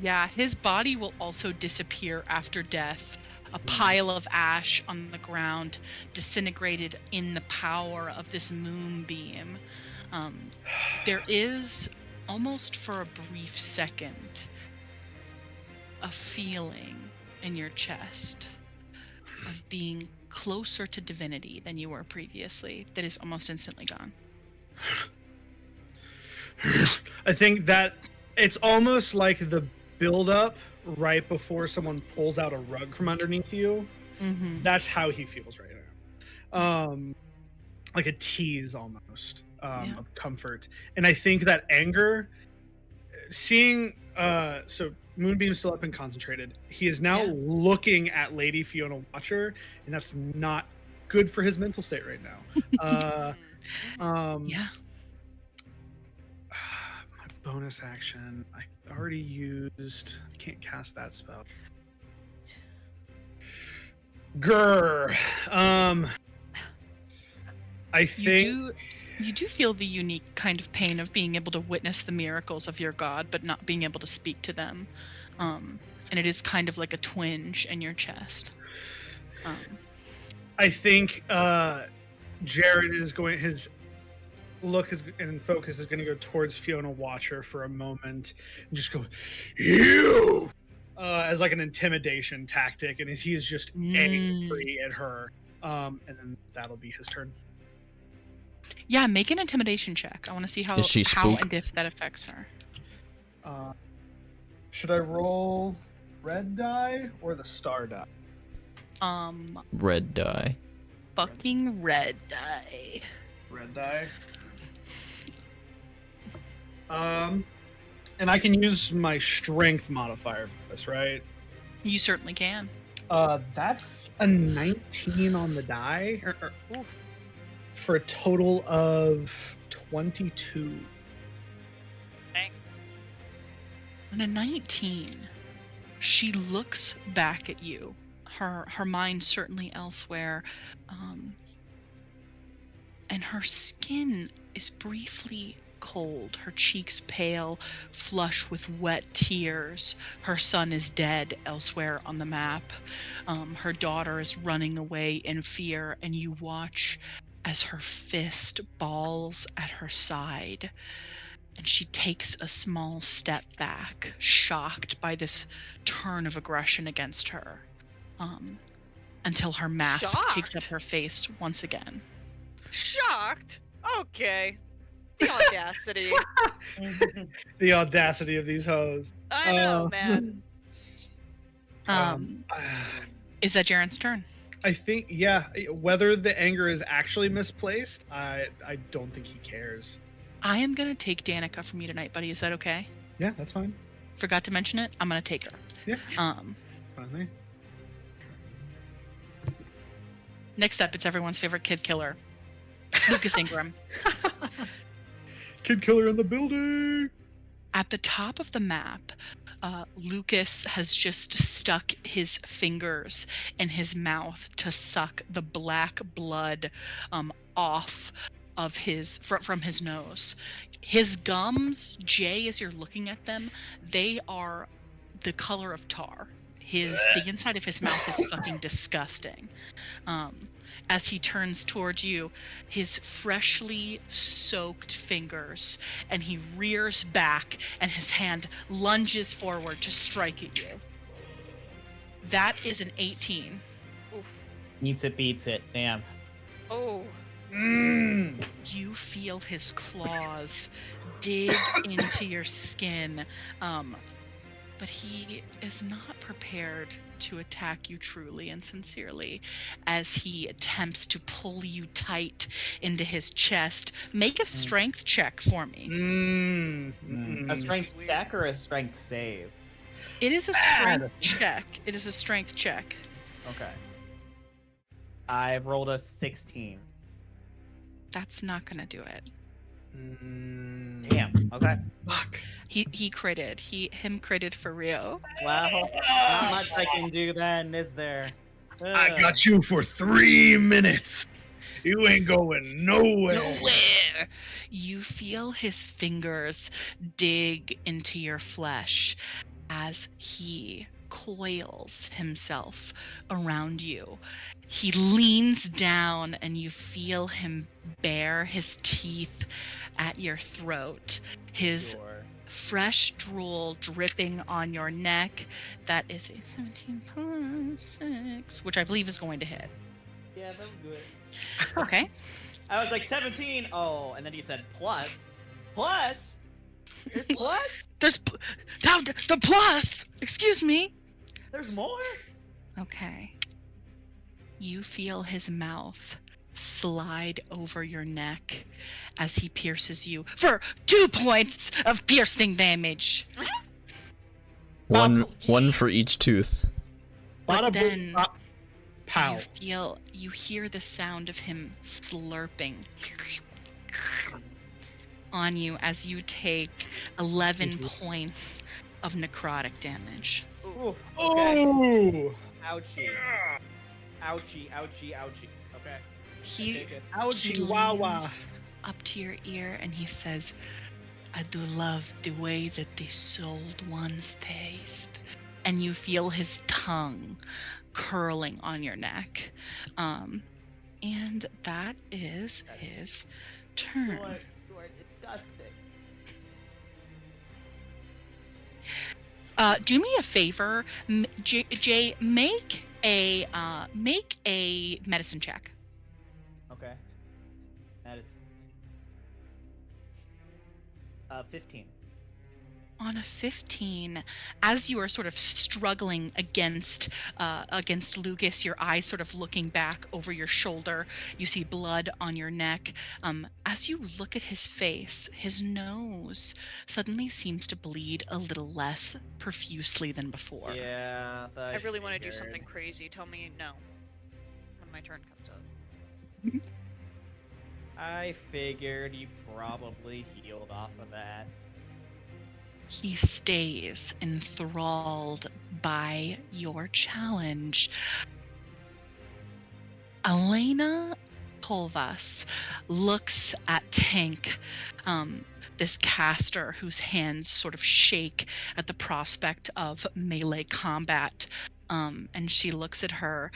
Yeah, his body will also disappear after death. A pile of ash on the ground, disintegrated in the power of this moonbeam. There is, almost for a brief second, a feeling in your chest of being closer to divinity than you were previously that is almost instantly gone. I think that it's almost like the build-up right before someone pulls out a rug from underneath you. Mm-hmm. That's how he feels right now. Like a tease almost of comfort. And I think that anger, seeing so Moonbeam's still up and concentrated. He is now looking at Lady Fiona Watcher, and that's not good for his mental state right now. Yeah. My bonus action, I already used. I can't cast that spell. Grr. I think You do feel the unique kind of pain of being able to witness the miracles of your god, but not being able to speak to them. And it is kind of like a twinge in your chest. I think Jared is going. His look and focus is going to go towards Fiona Watcher for a moment, and just go, "You," as like an intimidation tactic, and he is just angry at her. And then that'll be his turn. Yeah, make an intimidation check. I want to see how Is she spooked? and if that affects her. Should I roll red die or the star die? Red die. Fucking red die. Red die. And I can use my strength modifier for this, right? You certainly can. That's a 19 on the die, for a total of 22. Dang. On a 19, she looks back at you. Her mind certainly elsewhere, and her skin is briefly cold, her cheeks pale, flush with wet tears. Her son is dead elsewhere on the map. Her daughter is running away in fear, and you watch as her fist balls at her side, and she takes a small step back, shocked by this turn of aggression against her, until her mask takes up Shocked? her face once again. Shocked? Okay. The audacity. The audacity of these hoes. I know, man. Is that Jaren's turn? I think, yeah. Whether the anger is actually misplaced, I don't think he cares. I am gonna take Danica from you tonight, buddy. Is that okay? Yeah, that's fine. Forgot to mention it. I'm gonna take her. Yeah. It's fine with me. Next up, it's everyone's favorite kid killer, Lucas Ingram. Kid killer in the building. At the top of the map, Lucas has just stuck his fingers in his mouth to suck the black blood off of from his nose. His gums, Jay, as you're looking at them, they are the color of tar. The inside of his mouth is fucking disgusting. As he turns towards you, his freshly soaked fingers, and he rears back, and his hand lunges forward to strike at you. That is an 18. Oof. Meets it, beats it. Damn. Oh. You feel his claws dig into your skin, but he is not prepared to attack you truly and sincerely as he attempts to pull you tight into his chest. Make a strength check for me. A strength check or a strength save? It is a strength check. It is a strength check. Okay. I've rolled a 16. That's not gonna do it. Damn. Okay. Fuck. He critted. Him critted for real. Well, not much I can do then, is there? I got you for 3 minutes. You ain't going nowhere. Nowhere. You feel his fingers dig into your flesh as he coils himself around you. He leans down and you feel him bare his teeth at your throat. His fresh drool dripping on your neck. That is a 17 plus 6, which I believe is going to hit. Yeah, that was good. Okay. I was like 17. Oh, and then you said plus. Plus? There's plus? There's the plus. Excuse me. There's more? Okay. You feel his mouth slide over your neck as he pierces you for 2 points of piercing damage. One for each tooth. But then pow. you hear the sound of him slurping on you as you take 11 points of necrotic damage. Ooh. Okay. Oh! Ouchie. Ouchie, ouchie, ouchie. Okay. He Ouchie, wawa. leans up to your ear and he says, I do love the way that the souled ones taste. And you feel his tongue curling on your neck. And that is his turn. You are disgusting. Do me a favor, Jay. Make a medicine check. Okay. That is 15. On a 15, as you are sort of struggling against Lucas, your eyes sort of looking back over your shoulder, you see blood on your neck. As you look at his face, his nose suddenly seems to bleed a little less profusely than before. Yeah. I really want to do something crazy. Tell me no when my turn comes up. I figured you probably healed off of that. He stays enthralled by your challenge. Elena Kolvas looks at Tank, this caster whose hands sort of shake at the prospect of melee combat. And she looks at her,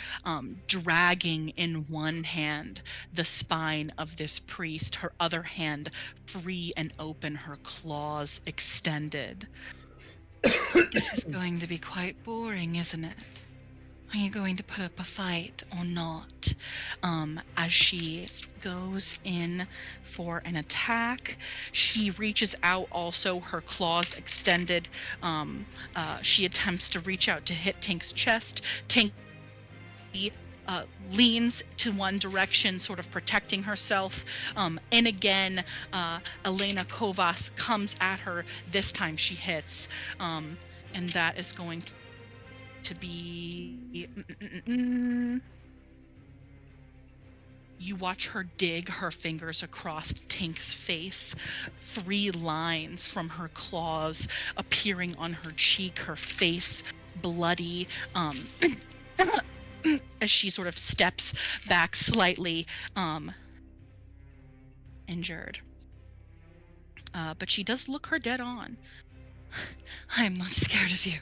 dragging in one hand the spine of this priest, her other hand free and open, her claws extended. This is going to be quite boring, isn't it? Are you going to put up a fight or not? As she goes in for an attack, she reaches out also, her claws extended. She attempts to reach out to hit Tink's chest. Tink leans to one direction, sort of protecting herself. And again, Elena Kovas comes at her. This time she hits. And that is going to be... You watch her dig her fingers across Tink's face. 3 lines from her claws appearing on her cheek, her face bloody, as she sort of steps back slightly, injured. But she does look her dead on. I am not scared of you.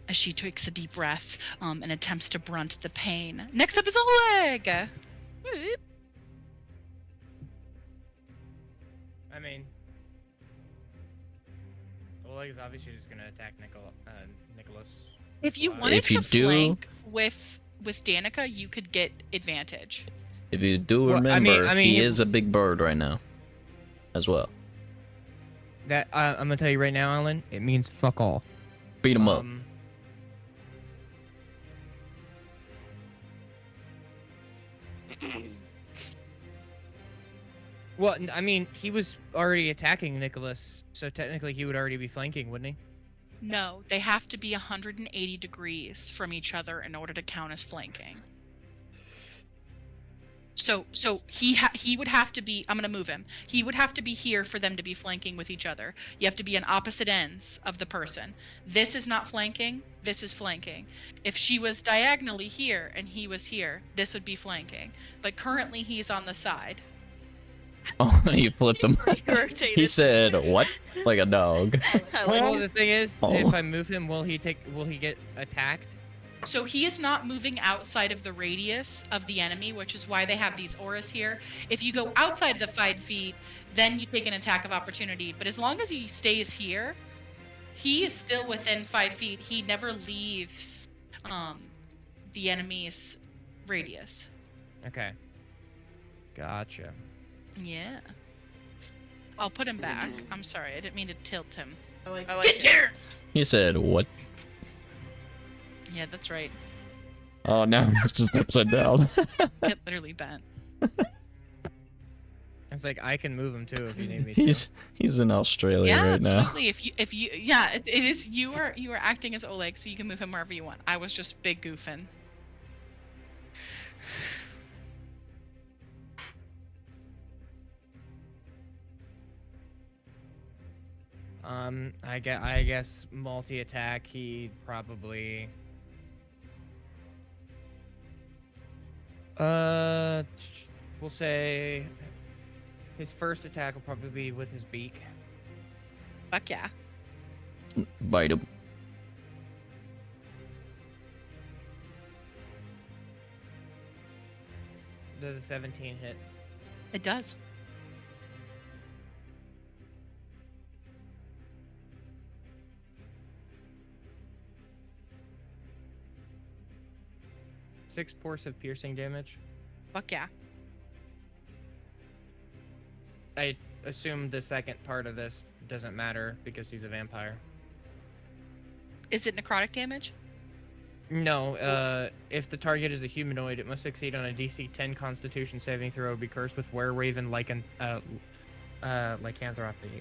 As she takes a deep breath, and attempts to brunt the pain. Next up is Oleg! I mean, Oleg is obviously just gonna attack Nicholas. If you wanted to flank with Danica, you could get advantage. If you do remember, he is a big bird right now, as well. That I'm gonna tell you right now, Alan. It means fuck all. Beat him up. Well, I mean, he was already attacking Nicholas, so technically he would already be flanking, wouldn't he? No, they have to be 180 degrees from each other in order to count as flanking. So he would have to be... I'm going to move him. He would have to be here for them to be flanking with each other. You have to be on opposite ends of the person. This is not flanking. This is flanking. If she was diagonally here and he was here, this would be flanking. But currently he's on the side. Oh, you flipped him. He said, "What?" Like a dog. Well, the thing is, if I move him, will he get attacked? So he is not moving outside of the radius of the enemy, which is why they have these auras here. If you go outside of the 5 feet, then you take an attack of opportunity. But as long as he stays here, he is still within 5 feet. He never leaves the enemy's radius. Okay. Gotcha. Yeah. I'll put him back. I'm sorry, I didn't mean to tilt him. Get here! He said, "What?" Yeah, that's right. Oh, now it's just upside down. Get literally bent. It's like I can move him too if you need me to. He's in Australia right now. Absolutely. If you yeah, it is you are acting as Oleg, so you can move him wherever you want. I was just big goofing. I guess multi-attack, he probably... we'll say his first attack will probably be with his beak. Fuck yeah. Bite him. Does a 17 hit? It does. Six points of piercing damage. Fuck yeah. I assume the second part of this doesn't matter because he's a vampire. Is it necrotic damage? No, if the target is a humanoid, it must succeed on a DC 10 Constitution saving throw, be cursed with were-raven lycanthropy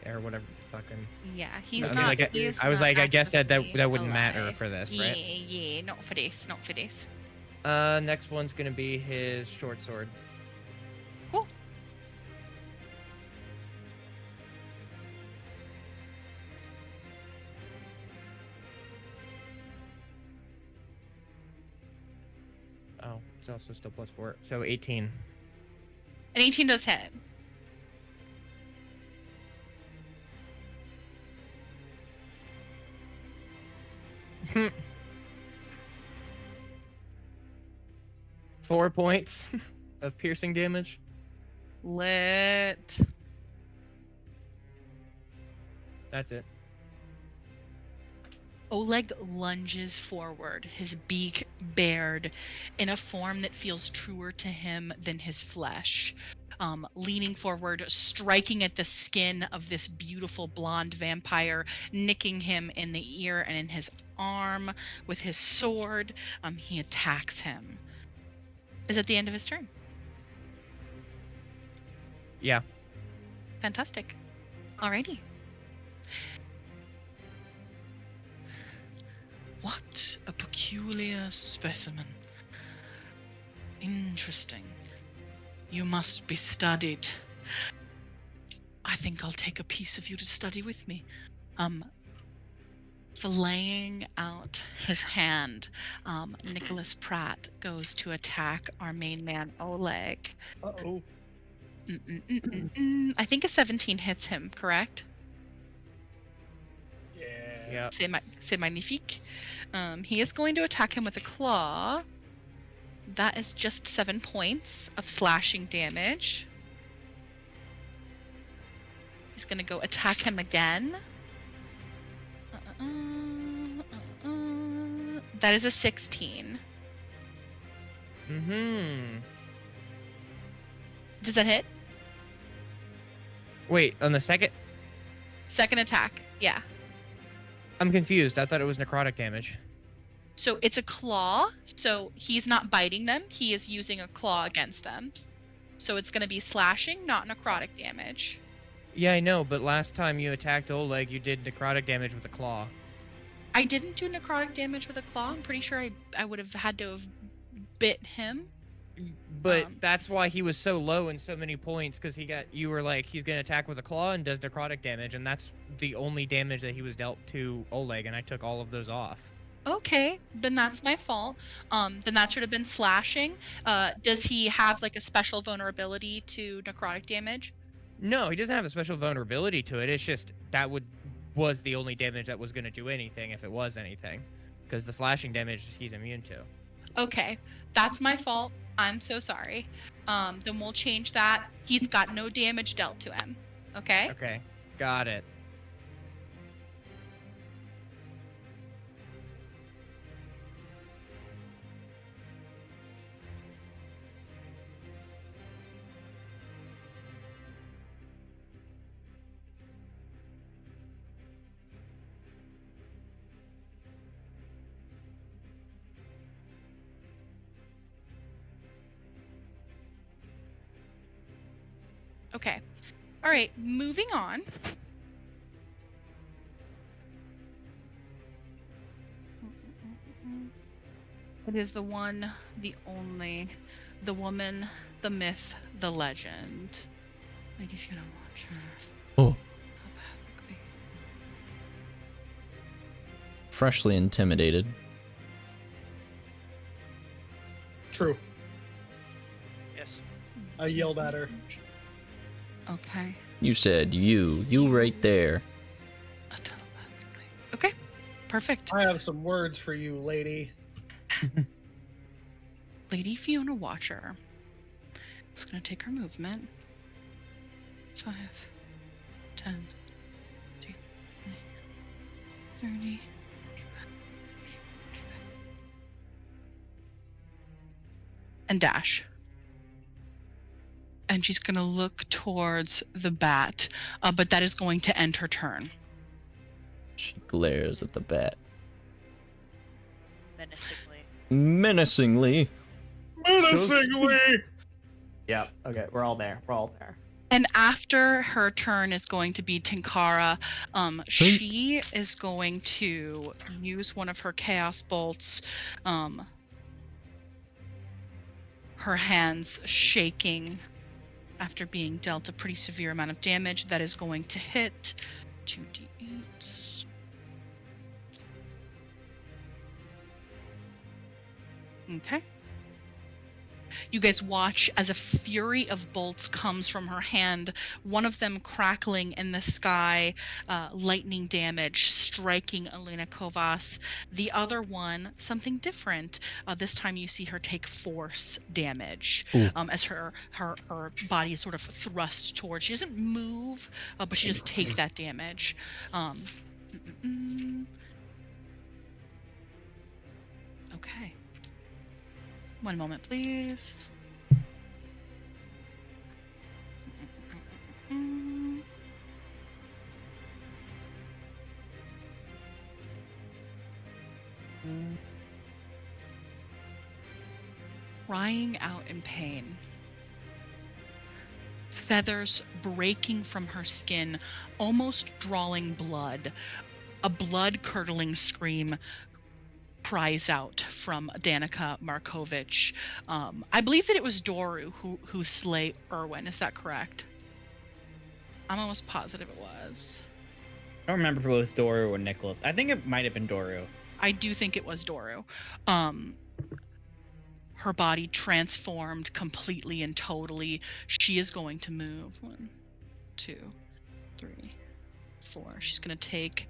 or whatever fucking. Yeah, he's I not. mean, He's I was not like, I guess that actively wouldn't matter alive. for this, Yeah, right? yeah, not for this, not for this. Next one's gonna be his short sword. Cool. Oh, it's also still +4, so 18. An 18 does hit. 4 points of piercing damage. Lit. That's it. Oleg lunges forward, his beak bared in a form that feels truer to him than his flesh. Leaning forward, striking at the skin of this beautiful blonde vampire, nicking him in the ear and in his arm with his sword. He attacks him. Is at the end of his turn. Yeah. Fantastic. Alrighty. What a peculiar specimen. Interesting. You must be studied. I think I'll take a piece of you to study with me. Flaying out his hand, Nicholas Pratt goes to attack our main man, Oleg. Uh-oh. I think a 17 hits him, correct? Yeah. C'est magnifique. He is going to attack him with a claw. That is just 7 points of slashing damage. He's going to go attack him again. That is a 16. Does that hit? Wait, on the second? Second attack, yeah. I'm confused. I thought it was necrotic damage. So it's a claw, so he's not biting them. He is using a claw against them. So it's going to be slashing, not necrotic damage. Yeah, I know, but last time you attacked Oleg, you did necrotic damage with a claw. I didn't do necrotic damage with a claw. I'm pretty sure I would have had to have bit him. But that's why he was so low in so many points, because you were like, he's gonna attack with a claw and does necrotic damage, and that's the only damage that he was dealt to Oleg, and I took all of those off. Okay, then that's my fault. Then that should have been slashing. Does he have like a special vulnerability to necrotic damage? No, he doesn't have a special vulnerability to it. It's just that was the only damage that was gonna do anything if it was anything, because the slashing damage he's immune to. Okay, that's my fault. I'm so sorry. Then we'll change that. He's got no damage dealt to him. Okay? Okay, got it. Okay. All right, moving on. It is the one, the only, the woman, the myth, the legend. Like if you don't watch her. Oh. Freshly intimidated. True. Yes. I yelled at her. Okay. You said you right there. Okay, perfect. I have some words for you, lady. Lady Fiona Watcher is going to take her movement. 5, 10, 30. And dash. And she's going to look towards the bat, but that is going to end her turn. She glares at the bat. Menacingly. Menacingly! Yep. Okay, we're all there. We're all there. And after her turn is going to be Tinkara. She is going to use one of her chaos bolts. Her hands shaking after being dealt a pretty severe amount of damage. That is going to hit 2d8s. Okay. You guys watch as a fury of bolts comes from her hand, one of them crackling in the sky, lightning damage striking Elena Kovas. The other one, something different. This time you see her take force damage as her body is sort of thrust towards. She doesn't move, but she just takes that damage. Okay. One moment, please. Crying out in pain. Feathers breaking from her skin, almost drawing blood. A blood-curdling scream cries out from Danica Markovich. I believe that it was Doru who slay Erwin. Is that correct? I'm almost positive it was. I don't remember if it was Doru or Nicholas. I think it might have been Doru. I do think it was Doru. Her body transformed completely and totally. She is going to move. 1, 2, 3, 4. She's going to take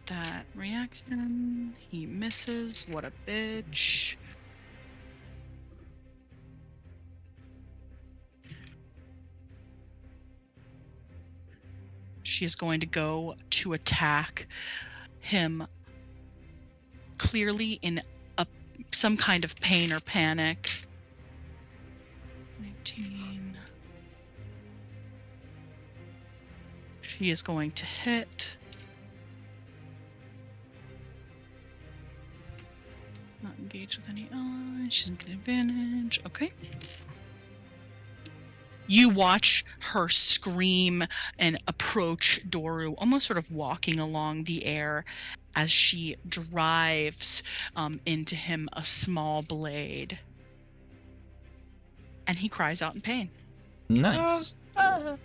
that reaction. He misses. What a bitch. She is going to go to attack him, clearly in some kind of pain or panic. 19. She is going to hit. Not engage with any allies. She doesn't get advantage. Okay. You watch her scream and approach Doru, almost sort of walking along the air as she drives into him a small blade. And he cries out in pain. Nice. That's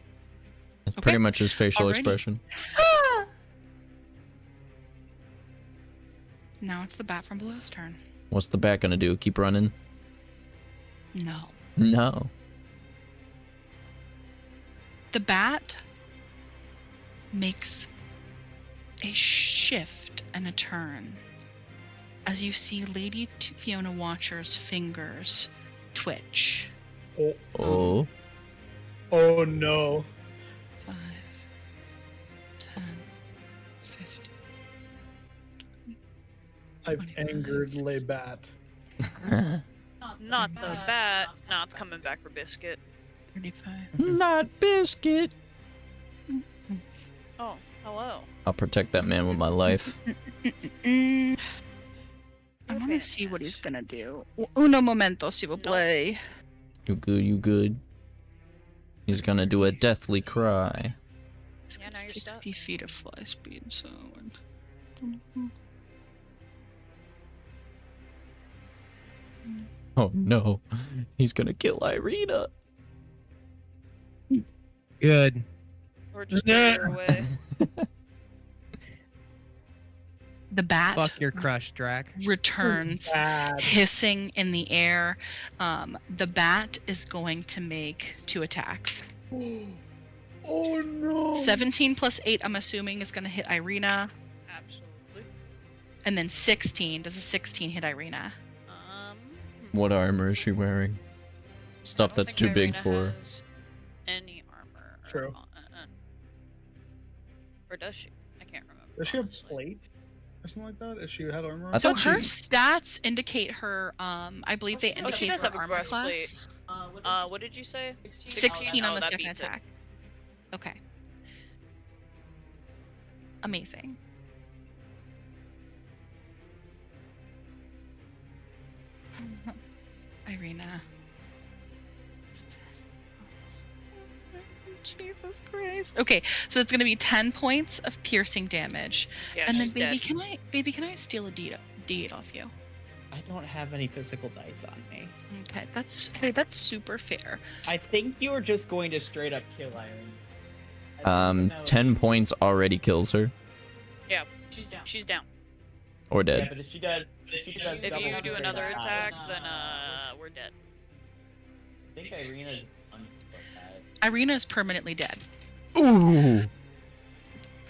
pretty much his facial expression. Now it's the bat from Below's turn. What's the bat gonna do? Keep running? No. No. The bat makes a shift and a turn as you see Lady Fiona Watcher's fingers twitch. Oh. Oh no. 5, 10, 15. I've 25. angered Lebat. Not the bat. No, it's coming back for Biscuit. 35. Not Biscuit. Oh, hello. I'll protect that man with my life. I want to see what he's gonna do. Uno momento, si vous plaît. You good, you good. He's gonna do a deathly cry. Yeah, now you're stuck. 60 feet of fly speed, so... Oh no. He's gonna kill Irina. Good. Or just get her away. The bat Fuck your crush, Drac. returns, hissing in the air. The bat is going to make 2 attacks. Oh no. 17 plus 8, I'm assuming, is going to hit Irina. Absolutely. And then 16. Does a 16 hit Irina? What armor is she wearing? Stuff that's too big for her. Any armor. True. Or does she? I can't remember. Does she have honestly. plate or something like that? If she had armor? I So thought her she- stats indicate her, I believe they she indicate does her have a armor breastplate. class. What did you say? 16 on Oh, the that second beats it. attack. Okay. Amazing. Irina. Jesus Christ. Okay, so it's gonna be 10 points of piercing damage. Yeah, and then she's baby, dead. can I steal a D8 off you? I don't have any physical dice on me. Okay, that's super fair. I think you were just going to straight up kill Irene. 10 points already kills her. Yeah, she's down. Or Yeah, dead. but if she does If double you do straight another up, attack, then we're dead. think Irina's undead. Irina is permanently dead. Ooh.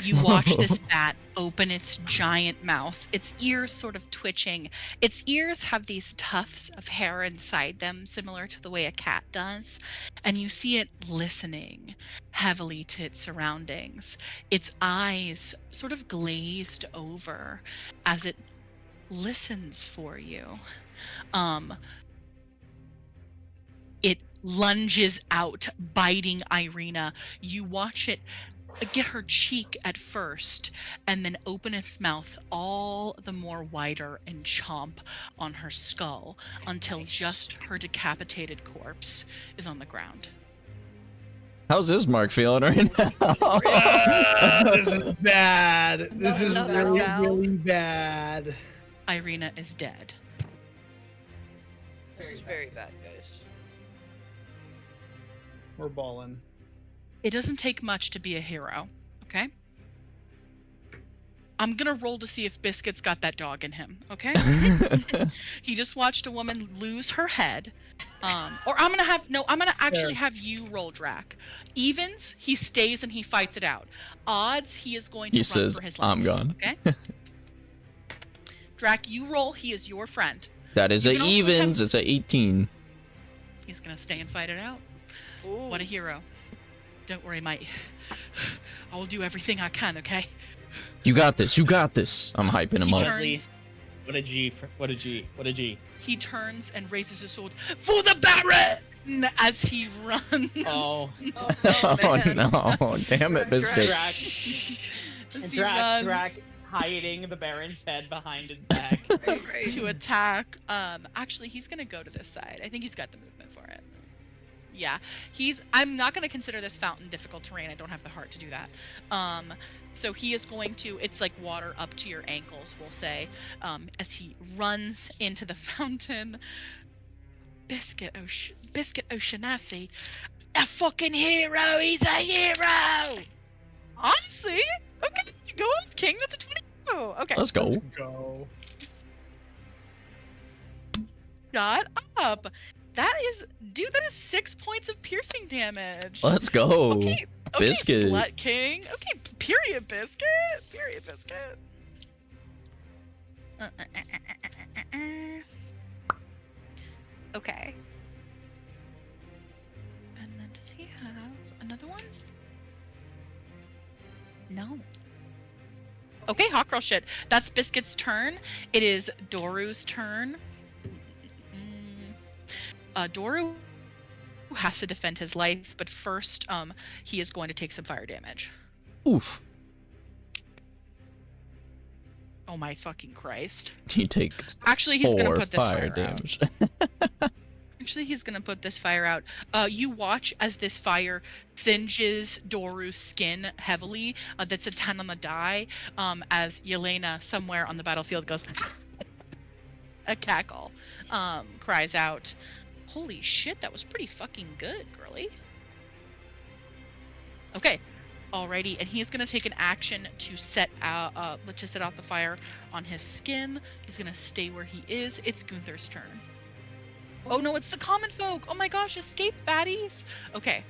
You watch this bat open its giant mouth, its ears sort of twitching. Its ears have these tufts of hair inside them, similar to the way a cat does. And you see it listening heavily to its surroundings. Its eyes sort of glazed over as it listens for you. It lunges out, biting Irina. You watch it get her cheek at first and then open its mouth all the more wider and chomp on her skull until just her decapitated corpse is on the ground. How's Ismark feeling right now? This is bad. This is really, really bad. Irina is dead. This is very bad, guys. We're balling. It doesn't take much to be a hero, okay? I'm gonna roll to see if Biscuit's got that dog in him, okay? He just watched a woman lose her head. Or I'm gonna actually have you roll, Drac. Evens, he stays and he fights it out. Odds, he is going to run says, for his life. I'm gone. Okay? Drac, you roll, he is your friend. That is You a can also evens, attempt- it's a 18. He's gonna stay and fight it out. Ooh. What a hero. Don't worry, mate. I will do everything I can, okay? You got this, you got this. I'm hyping him He up. turns, What a G. What a G. What a G. he turns and raises his sword for the Baron as he runs. Oh. Oh no, damn it, Biscuit. As he Drac runs hiding the Baron's head behind his back. to attack. Actually, he's gonna go to this side. I think he's got the movement for it. Yeah, I'm not gonna consider this fountain difficult terrain. I don't have the heart to do that. So he is going to. It's like water up to your ankles, we'll say, as he runs into the fountain. Biscuit O'Shanassi, a fucking hero. He's a hero. Honestly, okay, go on, King. That's a 22. Okay. Let's go. Let's go. Shut up. That is 6 points of piercing damage. Let's go. Okay, Biscuit. Slut King. Okay, period, Biscuit. Period, Biscuit. Okay. And then does he have another one? No. Okay, hot girl shit. That's Biscuit's turn. It is Doru's turn. Doru has to defend his life, but first, he is going to take some fire damage. Oof. Oh my fucking Christ. You take Actually, he's gonna 4 put this fire fire damage. Actually, he's gonna put this fire out. You watch as this fire singes Doru's skin heavily. That's a 10 on the die. As Yelena, somewhere on the battlefield, goes a cackle, cries out, "Holy shit, that was pretty fucking good, girly." Okay, alrighty, and he's gonna take an action to set out the fire on his skin. He's gonna stay where he is. It's Gunther's turn. Oh no, it's the common folk. Oh my gosh, escape baddies. Okay.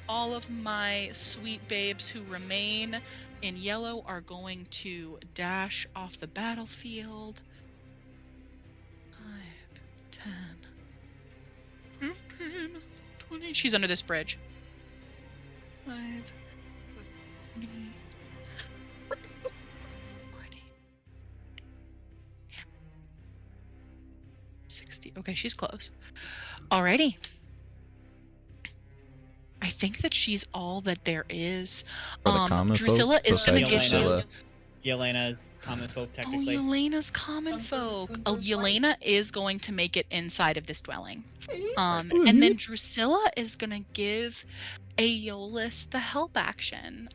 All of my sweet babes who remain in yellow are going to dash off the battlefield. 5, 10, 15, 20. She's under this bridge. 5, 20, 40, 60. Okay, she's close. Alrighty. I think that she's all that there is. For the common folk, Drusilla is gonna besides give you. Drusilla. Yelena's common folk, Oh, technically. Yelena's common folk. Oh, Yelena is going to make it inside of this dwelling. And then Drusilla is gonna give Aeolus the help action.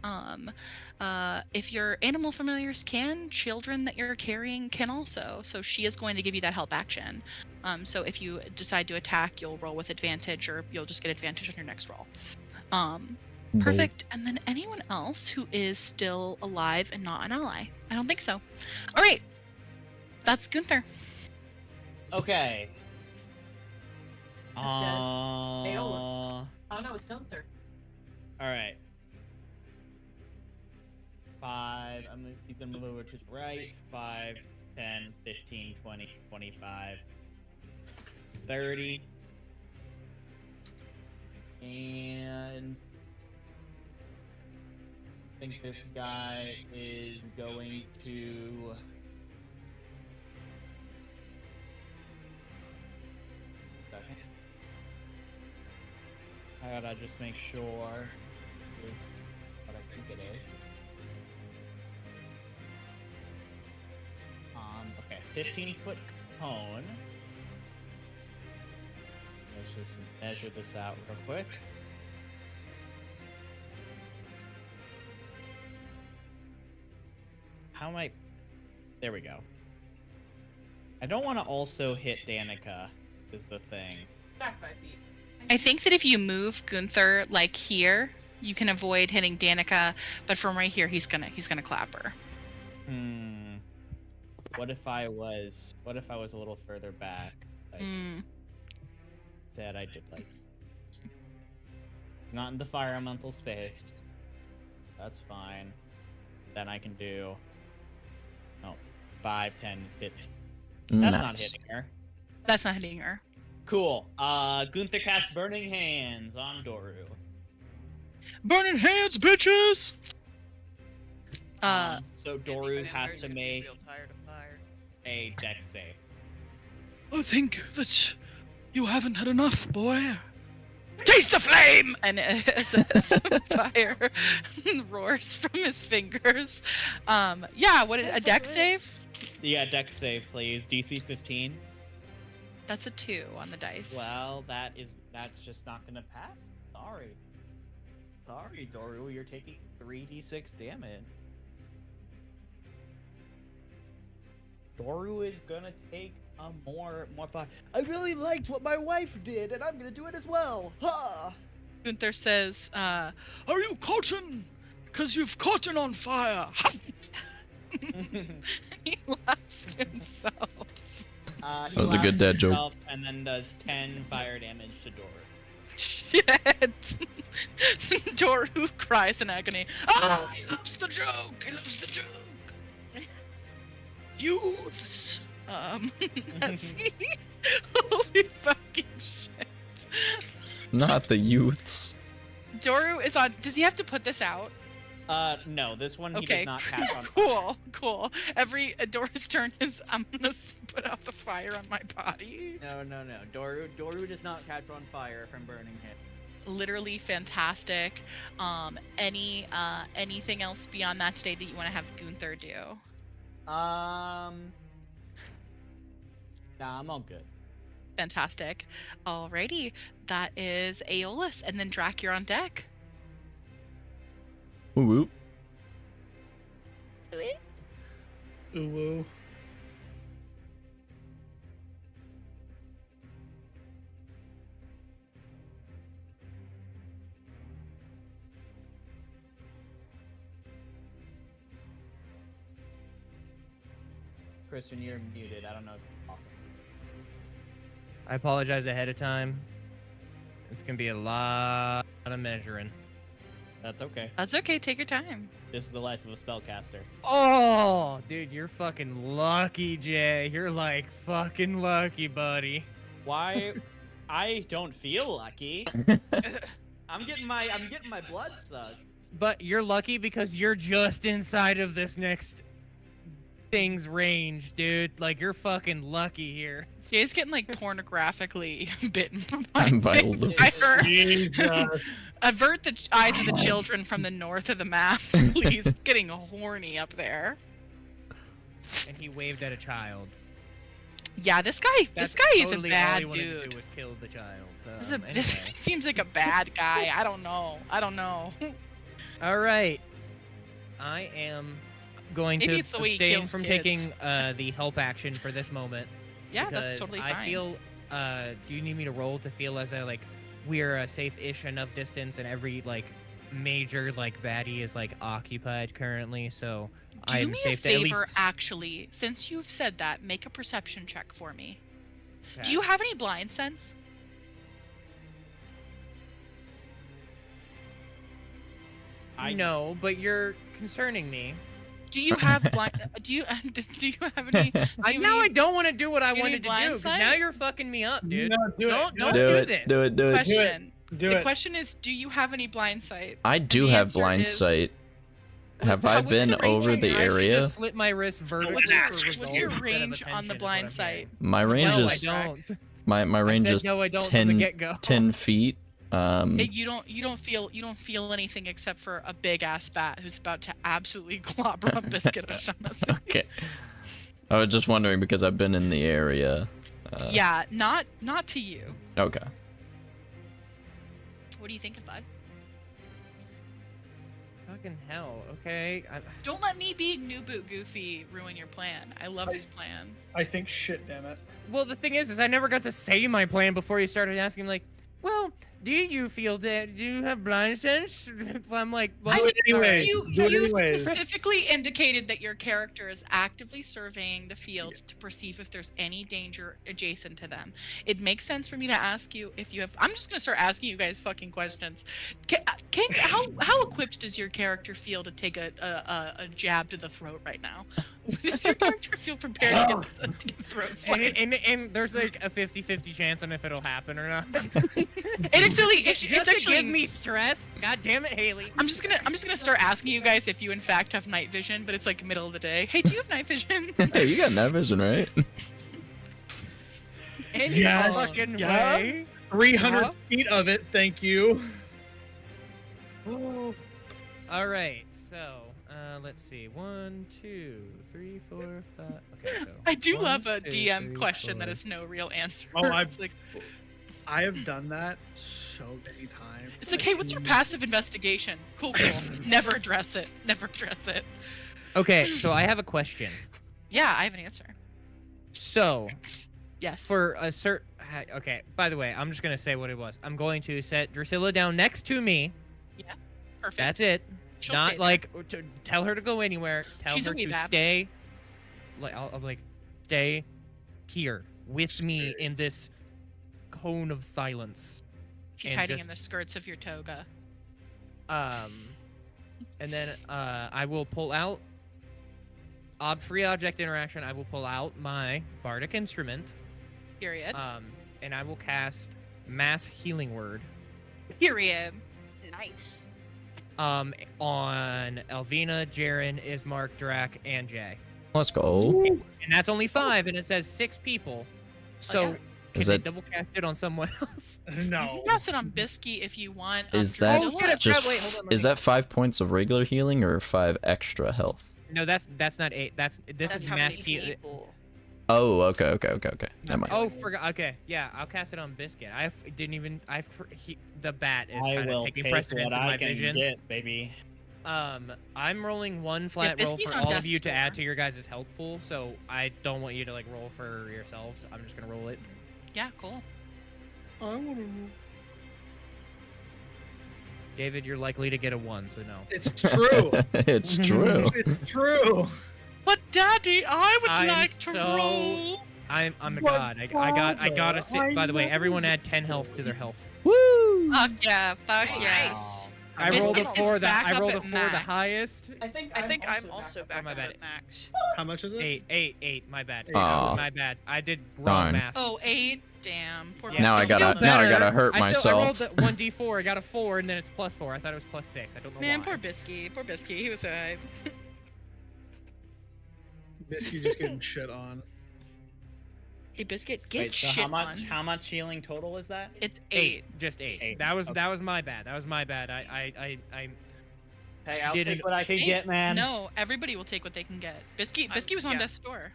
If your animal familiars can, children that you're carrying can also. So she is going to give you that help action. So if you decide to attack, you'll roll with advantage, or you'll just get advantage on your next roll. Perfect. And then anyone else who is still alive and not an ally? I don't think so. All right. That's Gunther. Okay. Aeolus. Oh no, it's Gunther. All right. 5. He's gonna move over to the right. 5, 10, 15, 20, 25, 30. And I think this guy is going to. Second. I gotta just make sure this is what I think it is. Okay, 15-foot cone. Let's just measure this out real quick. How am I? There we go. I don't want to also hit Danica, is the thing. Back 5 feet. I think that if you move Gunther like here, you can avoid hitting Danica, but from right here, he's gonna clap her. What if I was a little further back? Like, said I did like. It's not in the fire elemental space. That's fine. Then I can do. No, 5, 10, 15. That's not hitting her. That's not hitting her. Cool. Gunther casts Burning Hands on Doru. Burning hands, bitches! So Doru has to make Real tired of fire. a dex save. I think that you haven't had enough, boy. Taste the flame! And as fire roars from his fingers. Yeah, what is a dex save? Yeah, dex save, please. DC 15. That's a 2 on the dice. Well, that's just not gonna pass. Sorry, Doru, you're taking 3d6 damage. Doru is gonna take a more fire. I really liked what my wife did, and I'm gonna do it as well. Ha! Gunther says, are you cotton? Because you've cotton on fire. He laughs to himself. That was a good dad joke. And then does 10 fire damage to Doru. Shit! Doru cries in agony. Ah, he loves the joke! He loves the joke! Youths! That's holy fucking shit. Not the youths. Doru is on. Does he have to put this out? No, this one he Okay. does not catch on fire. Cool. Every Doru's turn is I'm gonna put out the fire on my body. No. Doru does not catch on fire from burning him. Literally fantastic. Anything else beyond that today that you want to have Gunther do? Nah, I'm all good. Fantastic. Alrighty, that is Aeolus, and then Drac, you're on deck. Woo woo. Ooh woo. Christian, you're muted. I don't know if you're talking. I apologize ahead of time. It's gonna be a lot of measuring. That's okay. That's okay. Take your time. This is the life of a spellcaster. Oh, dude, you're fucking lucky, Jay. You're like fucking lucky, buddy. Why? I don't feel lucky. I'm getting my blood sucked. But you're lucky because you're just inside of this next thing's range, dude. Like, you're fucking lucky here. Jay's getting like pornographically bitten by Lucas. Avert the eyes of the children from the north of the map, please. It's getting horny up there. And he waved at a child. Yeah, this guy is totally a bad all he wanted dude. to do was kill the child. This Anyway. seems like a bad guy. I don't know. All right. I am going Maybe to it's the way he abstain kills from kids. taking the help action for this moment. Yeah, that's because totally fine. I feel. Do you need me to roll to feel as I like we're a safe-ish enough distance and every like major like baddie is like occupied currently, so Do I'm me safe a to at favor, least. actually, since you've said that, make a perception check for me. Okay. Do you have any blind sense? No, but you're concerning me. Do you have blind? Do you have any? I don't want to do what I any wanted to do blind because sight? now you're fucking me up, dude. No, Don't Do do it. this. Do it. Do it. Question. Do The it. question is, do you have any blind sight? I do the have answer blind is- sight. Have I what's been the range over on the your- I should area? just slit my wrist vertically. What's for what's your results instead of range on attention the is blind what I'm sight? hearing. My range No, I is don't. my range I said is no, I don't from the 10, get-go. 10 feet. You don't feel anything except for a big ass bat who's about to absolutely clobber a biscuit of Shamus. Okay. I was just wondering because I've been in the area. Yeah, not to you. Okay. What do you think, bud? Fucking hell. Okay. Don't let me being new boot goofy ruin your plan. I love this plan. I think shit, damn it. Well, the thing is I never got to say my plan before you started asking, like, well, do you feel that? Do you have blind sense? I'm like, well, Do it anyway. You Do it anyways. specifically indicated that your character is actively surveying the field to perceive if there's any danger adjacent to them. It makes sense for me to ask you if you have. I'm just gonna start asking you guys fucking questions. How equipped does your character feel to take a jab to the throat right now? Does your character feel prepared to get throat sliced? and there's like a 50-50 chance on if it'll happen or not. It's Just to actually give me stress. God damn it, Haley. I'm just gonna start asking you guys if you in fact have night vision, but it's like middle of the day. Hey, do you have night vision? Hey, you got night vision, right? Any Yes. fucking Yeah. way. 300 feet of it, thank you. All right, so let's see. 1, 2, 3, 4, 5. Okay, so I do 1, love a 2, DM 3, question 4. that has no real answer. Oh, it's like have done that so many times. it's like, hey, what's your passive investigation? Cool. Never address it. Never address it. Okay, so I have a question. Yeah, I have an answer. So, Yes. for a certain. Okay, by the way, I'm just gonna say what it was. I'm going to set Drusilla down next to me. Perfect. That's it. She'll Not stay like tell her to go anywhere. Tell She's a her wee to bab. stay. Like I'll like stay here with me in this cone of silence. She's and hiding just- in the skirts of your toga. And then I will pull out free object interaction. I will pull out my bardic instrument. Period. And I will cast mass healing word. Period. Nice. On Elvina, Jaren, Ismark, Drac, and Jay. Let's go. And that's only 5, and it says 6 people. So yeah. can Is I that- double cast it on someone else? No. You can cast it on Bisky if you want. Is that Drusilla. just wait, hold on, let is me- that 5 points of regular healing or 5 extra health? No, that's not 8. This That's is how mass many healing. people. Oh, okay. Never mind. Oh, forgot. Okay, yeah, I'll cast it on Biscuit. The bat is I kind will of taking take precedence what in I my can vision. get, baby. I'm rolling one flat roll Biscuit's for on all of death's you to add door. to your guys' health pool, so I don't want you to like roll for yourselves. I'm just gonna roll it. Yeah, cool. I want to. David, you're likely to get a 1, so no. It's true. It's true. It's true. But Daddy, I would I'm like to so- roll. I'm a But god. I gotta sit. By the way, everyone add 10 health to their health. Woo! Fuck yeah, fuck Nice. yeah. I rolled a Biscuit is 4. back I up rolled a at 4, the max. highest. I think I'm also back my up bad. at max. How much is it? 8. My bad. Aw. My bad. I did wrong Darn. math. Oh, 8. Damn. Poor Yeah. Now I Biscuit. gotta Still better. hurt I myself. rolled the 1d4. I got a 4, and then it's +4. I thought it was +6. I don't know Man, why. poor Bisky. Poor Bisky. He was alright. Biscuit just getting shit on. Hey, Biscuit, get Wait, so shit how on. much healing total is that? It's 8. 8. Just 8. 8. That was Okay. my bad. That was my bad. I Hey, I'll Didn't- take what I can Eight? get, man. No, everybody will take what they can get. Bisky was on yeah. death's door.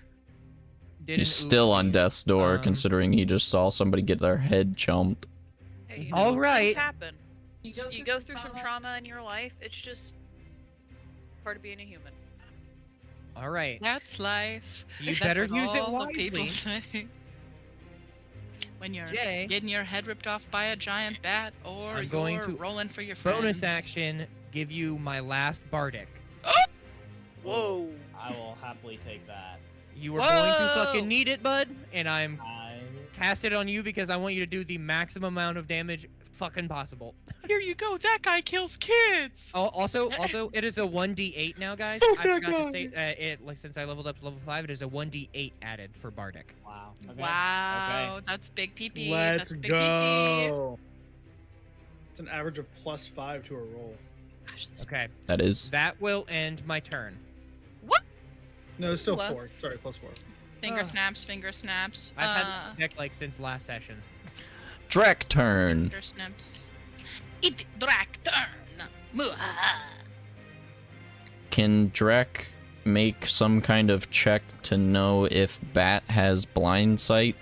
didn't. He's still on oopsies. death's door, Um, considering he just saw somebody get their head chomped. Hey, you All know, right. Things happen. You go through some trauma in your life. It's just part of being a human. All right. That's life. You That's better what use it all the people wisely. say. When you're Jay. getting your head ripped off by a giant bat, or I'm going you're to rolling for your friends. Bonus action. Give you my last bardic. Whoa. I will happily take that. You are going to Whoa! fucking need it, bud. And I'm I cast it on you because I want you to do the maximum amount of damage fucking possible. Here you go. That guy kills kids. Also, it is a 1d8 now, guys. Oh, I forgot to God. say, since I leveled up to level 5, it is a 1d8 added for Bardic. Wow. Okay. Wow, that's big PP. Let's That's big PP. go. It's an average of +5 to a roll. Gosh, this Okay, That is. that will end my turn. No, it's still What? 4. Sorry, +4. finger snaps, finger snaps. I've had this deck like since last session. Drek turn. Finger snaps. It Drak turn. Muah. Can Drek make some kind of check to know if Bat has blind sight?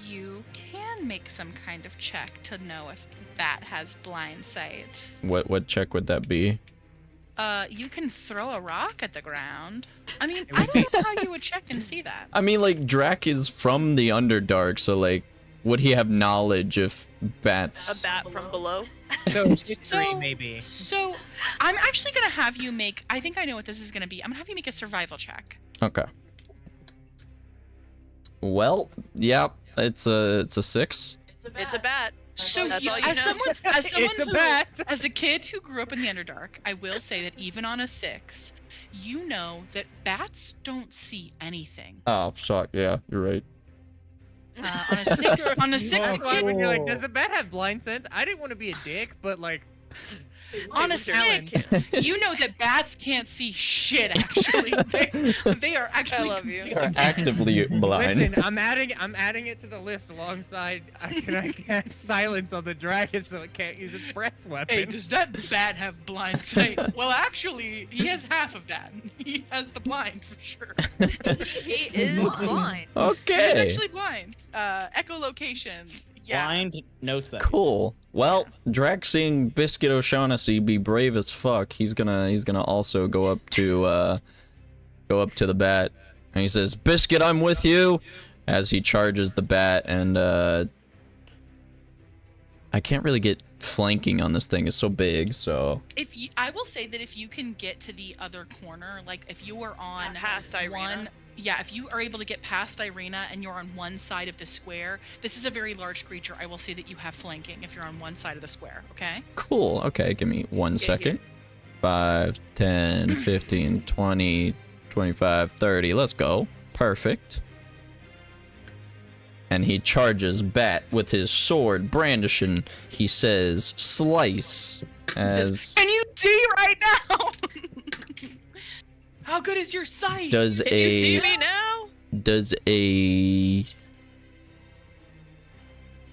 You can make some kind of check to know if Bat has blind sight. What check would that be? You can throw a rock at the ground. I mean, It I would don't know how you would check and see that. I mean, like, Drak is from the Underdark, so, like, would he have knowledge if Bats... A bat from below. So history, So- maybe. So, I'm actually gonna have you make. I think I know what this is gonna be. I'm gonna have you make a survival check. Okay. Well, yeah, it's a 6. It's a bat. So, That's you, all you as know. someone It's a who, bat. as a kid who grew up in the Underdark, I will say that even on a 6, you know that bats don't see anything. Oh, fuck, yeah, you're right. On a 6, That's why when you're like, cool. does a bat have blind sense? I didn't want to be a dick, but like, on a Challenge. 6, you know that bats can't see shit. Actually, they are actually. I love you. completely They're actively blind. listen, I'm adding it to the list alongside. I cast silence on the dragon so it can't use its breath weapon. Hey, does that bat have blind sight? Well, actually, he has half of that. He has the blind for sure. He is blind. He's Okay. actually blind. Echolocation. Yeah. Blind, no sight. Cool. Well, Drak seeing Biscuit O'Shaughnessy be brave as fuck, he's gonna also go up to the bat, and he says, "Biscuit, I'm with you," as he charges the bat, and I can't really get flanking on this thing. It's so big, so If you, I will say that if you can get to the other corner, like if you are on Past Irina. one, yeah, if you are able to get past Irina and you're on one side of the square, this is a very large creature. I will say that you have flanking if you're on one side of the square. Okay. cool. Okay, give me 1 second. 5, 10, 15, 20, 25, 30. Let's go. Perfect. And he charges Bat with his sword brandishing. He says, "Slice." He says, As "Can you see right now? How good is your sight?" does Can you see a me now?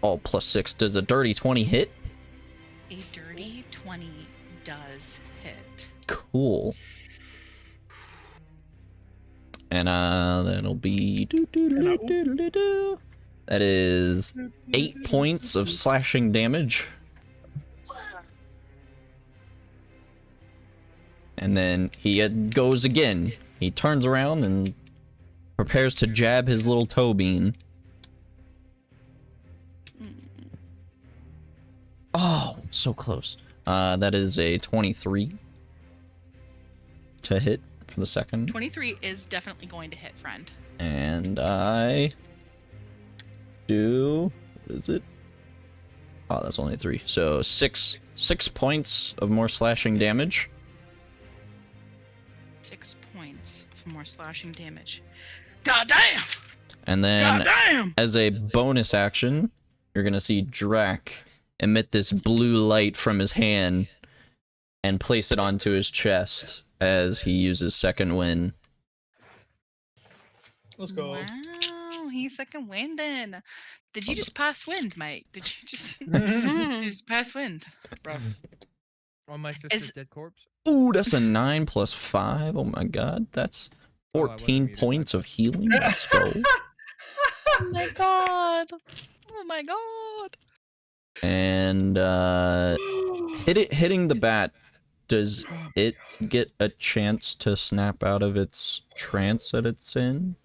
+6. Does a dirty 20 hit? A dirty 20 does hit. Cool. And that'll be that is 8 points of slashing damage. And then he goes again. He turns around and prepares to jab his little toe bean. Oh, so close. That is a 23 to hit for the second. 23 is definitely going to hit, friend. And I do, what is it? Oh, that's only 3. So 6 points of more slashing damage. 6 points of more slashing damage. God damn! And then God damn! as a bonus action, you're gonna see Drak emit this blue light from his hand and place it onto his chest as he uses second wind. Let's go. Wow, he's second wind then. Did you just pass wind, mate? Did you just, pass wind? Rough. On my sister's Is- dead corpse. Ooh, that's a 9 plus 5. Oh my god, that's Oh, I wasn't 14 muted, points of healing. Let's go. Oh my god! Oh my god! And hitting the bat, does it get a chance to snap out of its trance that it's in?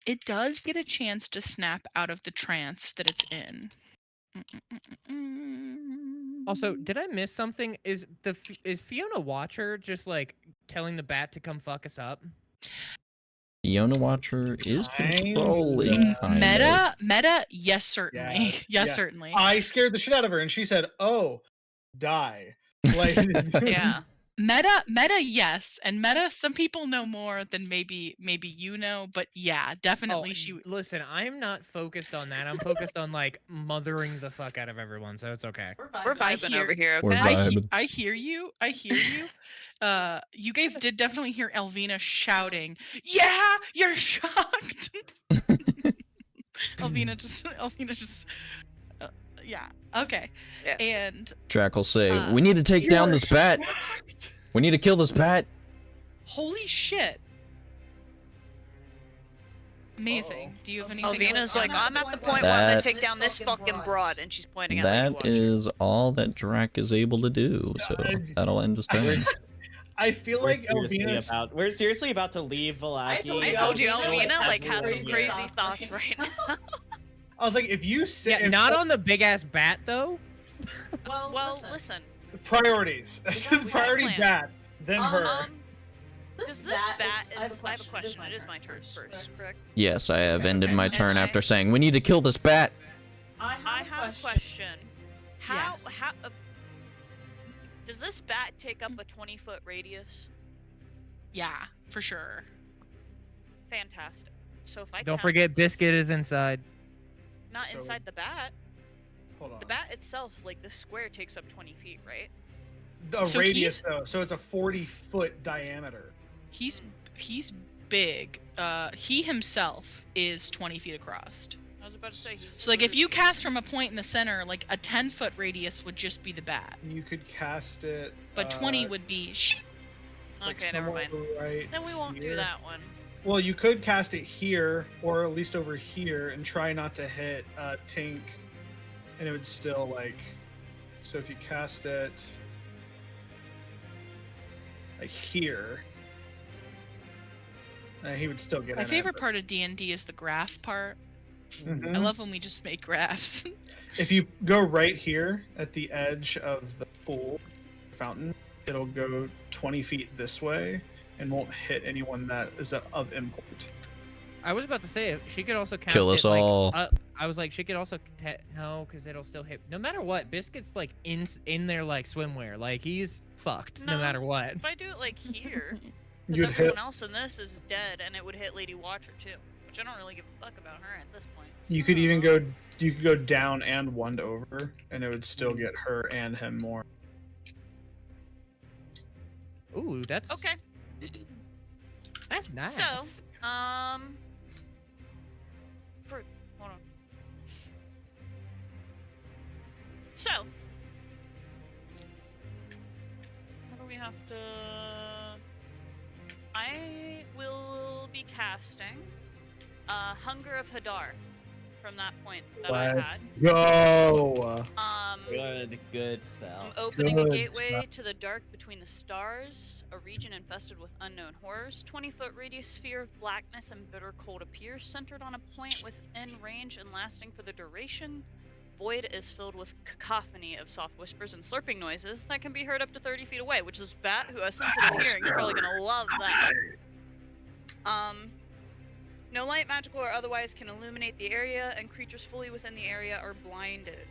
It does get a chance to snap out of the trance that it's in. Also, did I miss something? Is Fiona Watcher just like telling the bat to come fuck us up? Fiona Watcher is controlling. Meta, yes, certainly. Yes, certainly. I scared the shit out of her, and she said, "Oh, die." Like, Yeah. Meta, yes, and meta. Some people know more than maybe you know, but yeah, definitely she. Listen, I'm not focused on that. I'm focused on like mothering the fuck out of everyone, so it's okay. We're vibing over here, We're okay? vibing. I hear you. I hear you. You guys did definitely hear Elvina shouting, "Yeah, you're shocked." Elvina just. Yeah. Okay. Yeah. And Drac will say, "We need to take down this bat. We need to kill this bat." holy shit. Amazing. Do you have anything? Alvina's else like, on I'm that? at the point where I'm gonna take down this fucking broad, and she's pointing at Lady That Watcher. is all that Drac is able to do, so that'll end his turn. I feel We're like seriously Elvina's. we're seriously about to leave Vallaki. I told you, Alvina like has has some absolutely- crazy thoughts right now. I was like, if you say Yeah, not on the big ass bat though. Well, listen. priorities, priority plan. bat, then her. Does this bat? I have a question. It is my turn first, correct? Yes, I have ended my turn And after saying, "We need to kill this bat." I have a question. How does this bat take up a 20-foot radius? Yeah, for sure. Fantastic. So if I Don't cast forget, this- Biscuit is inside. Not So- inside the bat. Hold on. The bat itself, like the square, takes up 20 feet, right? The So radius he's- though, so it's a 40-foot diameter. He's big. He himself is 20 feet across. I was about to say. He's So like if you literally- cast from a point in the center, like a 10-foot radius would just be the bat, You could cast it. but 20 would be. like Okay, never somewhere mind. Right Then we won't do here. that one. Well, you could cast it here, or at least over here, and try not to hit Tink, and it would still like. So if you cast it like here, he would still get My in favorite it, part of D&D is the graph part. but- I Mhm. love when we just make graphs. If you go right here at the edge of the pool fountain, it'll go 20 feet this way and won't hit anyone that is of import. I was about to say she could also cast Kill us it, like, all. I was like, she could also no, because it'll still hit. No matter what, Biscuit's like in their like swimwear. Like he's fucked no No. matter what. If I do it like here, You'd because hit. everyone else in this is dead, and it would hit Lady Watcher too, which I don't really give a fuck about her at this point. You could even go. You could go down and one over, and it would still get her and him more. Ooh, that's Okay, That's nice. so hold on. So, what do we have to? I will be casting Hunger of Hadar from that point that I Let's had. Go. Good spell. I'm opening a Good gateway to the dark between the stars, a region infested with unknown horrors. 20-foot radius sphere of blackness and bitter cold appears, centered on a point within range and lasting for the duration. Void is filled with cacophony of soft whispers and slurping noises that can be heard up to 30 feet away, which is Bat, who has sensitive hearing, is probably gonna love that. No light, magical, or otherwise can illuminate the area, and creatures fully within the area are blinded.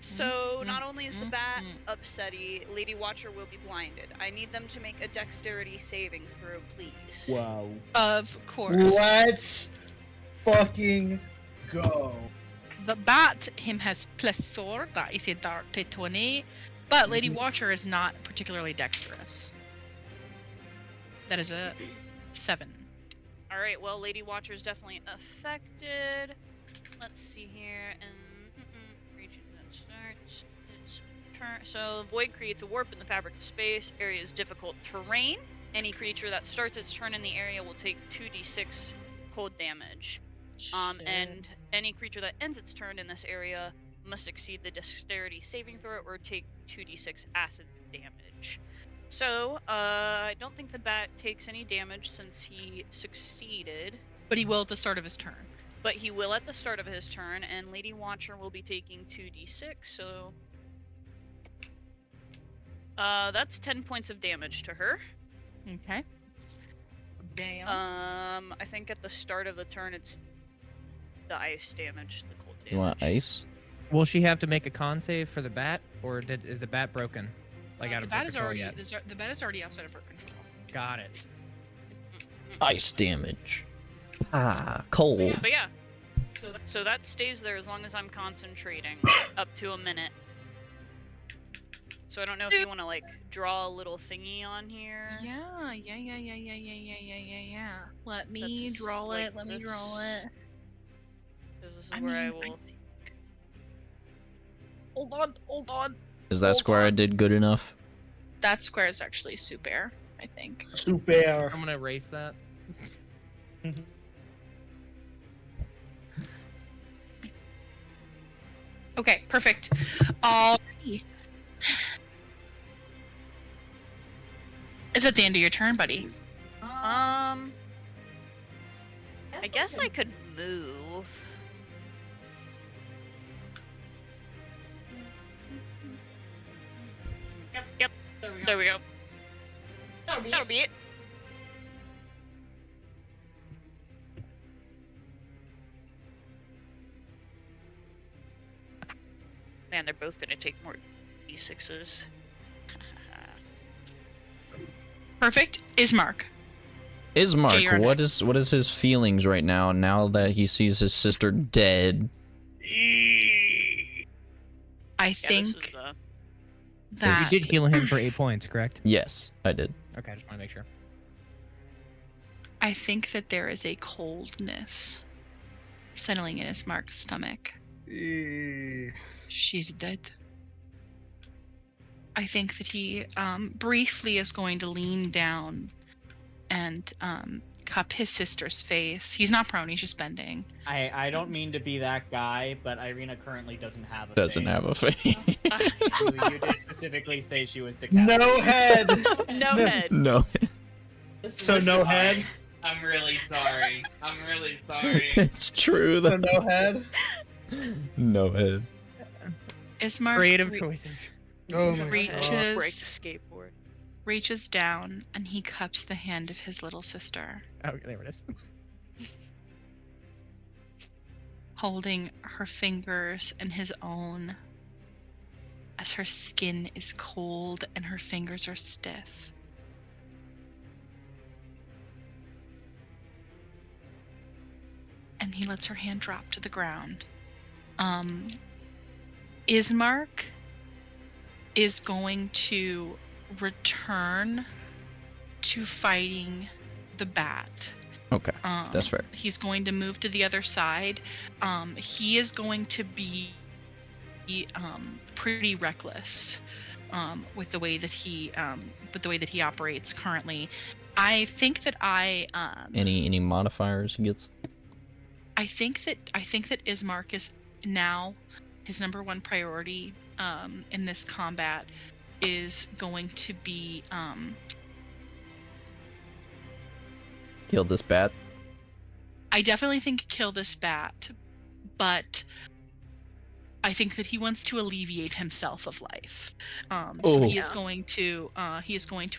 So, not only is the bat upsetty, Lady Watcher will be blinded. I need them to make a dexterity saving throw, please. Wow. Of course. Let's fucking go. The bat, him has +4, that is a dirty 20, but Lady Watcher is not particularly dexterous. That is a 7. Alright, well, Lady Watcher is definitely affected. Let's see here, and region that starts its turn. So, Void creates a warp in the fabric of space. Area is difficult terrain. Any creature that starts its turn in the area will take 2d6 cold damage. And any creature that ends its turn in this area must succeed the dexterity saving throw or take 2d6 acid damage. So, I don't think the bat takes any damage since he succeeded, But he will at the start of his turn. but he will at the start of his turn, and Lady Watcher will be taking 2d6, so... that's 10 points of damage to her. Okay. Damn. I think at the start of the turn it's the ice damage, the cold damage. You want ice? Will she have to make a con save for the bat, or is the bat broken? Like out The of bat her is control already yet? the bat is already outside of her control. Got it. Ice damage. Ah, cold. But yeah, so that stays there as long as I'm concentrating, up to a minute. So I don't know if you want to like draw a little thingy on here. Yeah. Let me That's draw like it. Let me this. draw it. This is I where I mean, will. think... Hold on. Is that Hold square I on. did good enough? That square is actually super, I think. Super. I'm gonna erase that. Okay, perfect. Alrighty. Is it the end of your turn, buddy? I guess I could move. Yep. There we go. That'll be it. Man, they're both gonna take more d6s. Perfect. Ismark. Jay, you're Ismark, on what is his feelings right now that he sees his sister dead? I Yeah, think this is, that You did heal him for 8 points, correct? Yes, I did. Okay, I just want to make sure. I think that there is a coldness settling in Ismark's stomach. She's dead. I think that he briefly is going to lean down and cup his sister's face. He's not prone, he's just bending. I don't mean to be that guy, but Irina currently doesn't have a Doesn't face. have a face. You did specifically say she was decapitated. No head. no head. No. So no head. I'm really sorry. I'm really sorry. It's true So though. no head. No head. Ismark Creative choices. Oh my Break god. Reaches- the skateboard. reaches down and he cups the hand of his little sister, Oh, there it is. holding her fingers in his own as her skin is cold and her fingers are stiff. And he lets her hand drop to the ground. Ismark is going to return to fighting the bat. Okay, that's fair. He's going to move to the other side. He is going to be pretty reckless with the way that he operates currently. I think that Any modifiers he gets? I think that Ismark is now his number one priority in this combat is going to be Kill this bat? I definitely think kill this bat, but I think that he wants to alleviate himself of life. So he is going to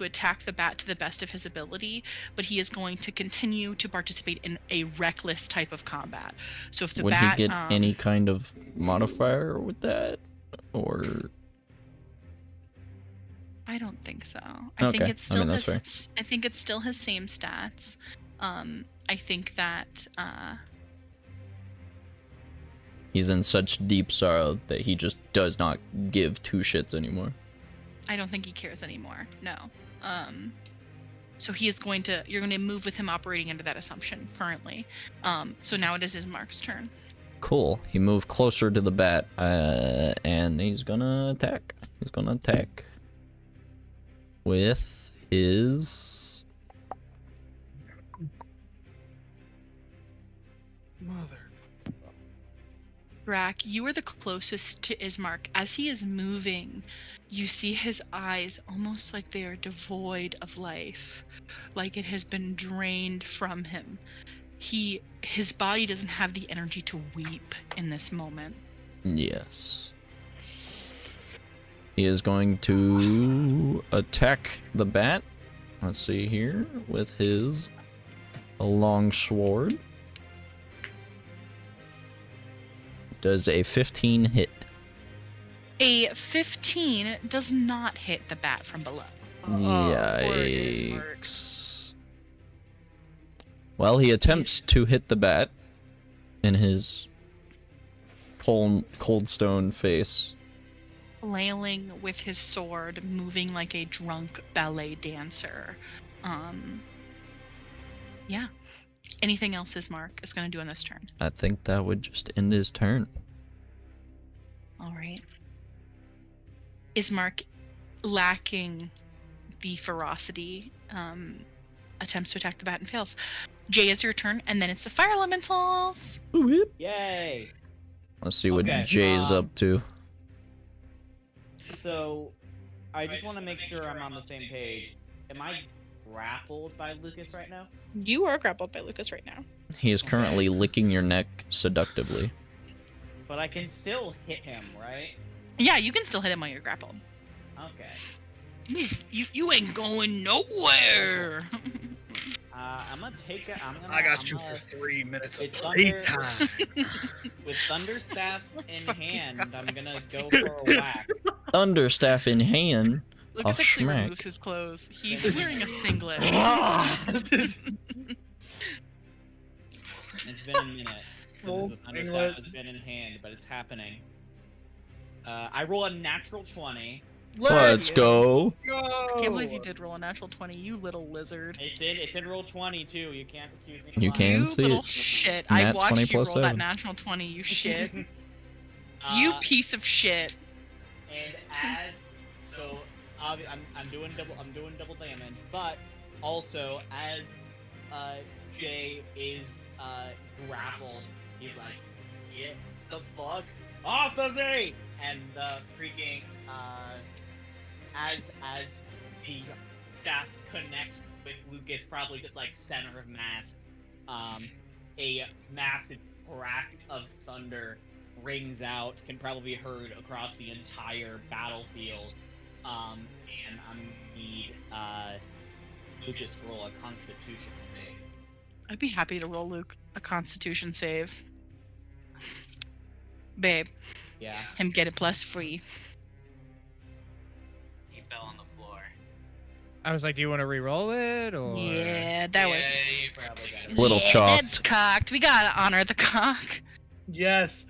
attack the bat to the best of his ability, but he is going to continue to participate in a reckless type of combat. So if the Would bat he get any kind of modifier with that? Or I don't think so. I think Okay, it's still that's his. I think it's still his same stats. I think that he's in such deep sorrow that he just does not give two shits anymore. I don't think he cares anymore. No. So he is going to. You're going to move with him operating under that assumption currently. So now it is Ismark's turn. Cool. He moved closer to the bat, and he's gonna attack. He's gonna attack with his Mother. Drac, you are the closest to Ismark. As he is moving, you see his eyes almost like they are devoid of life, like it has been drained from him. His body doesn't have the energy to weep in this moment. Yes. He is going to attack the bat. Let's see here with his a long sword. Does a 15 hit? A 15 does not hit the bat from below. Yikes. Well, he attempts to hit the bat in his cold stone face. Flailing with his sword, moving like a drunk ballet dancer. Yeah. Anything else Ismark is going to do on this turn? I think that would just end his turn. All right. Ismark, lacking the ferocity, attempts to attack the bat and fails. Jay, is your turn, and then it's the fire elementals. Yay! Let's see what Okay, Jay's up to. So, I just want to make sure I'm on the same page. Am I grappled by Lucas right now? You are grappled by Lucas right now. He is currently licking your neck seductively. But I can still hit him, right? Yeah, you can still hit him while you're grappled. Okay. You ain't going nowhere. I'm gonna take it. I got you for 3 minutes of It's free under- time. With Thunderstaff in hand, I'm gonna go for a whack. Thunderstaff in hand. Lucas A actually schmack. removes his clothes. He's wearing a singlet. It's been a minute Full since the Thunderstaff singlet. has been in hand, but it's happening. I roll a natural 20. Let's go. I can't believe you did roll a natural 20, you little lizard. It's in roll 20 too. You can't accuse me. of You lying. can You see little it. shit. Nat I 20 watched you roll plus that 7. natural 20, you shit. You Uh, piece of shit. And as so, I'm doing double damage, but also as Jay is grappled, he's like, "Get the fuck off of me!" And the freaking as the staff connects with Lucas, probably just like center of mass, a massive crack of thunder rings out, can probably be heard across the entire battlefield, and I'm gonna need Lucas to roll a Constitution save. I'd be happy to roll Luke a Constitution save. Babe, Yeah. him get it plus free. He fell on the floor. I was like, do you want to re-roll it or? Yeah, that was. You probably got it. Little yeah, chopped. That's cocked. We gotta honor the cock. Yes.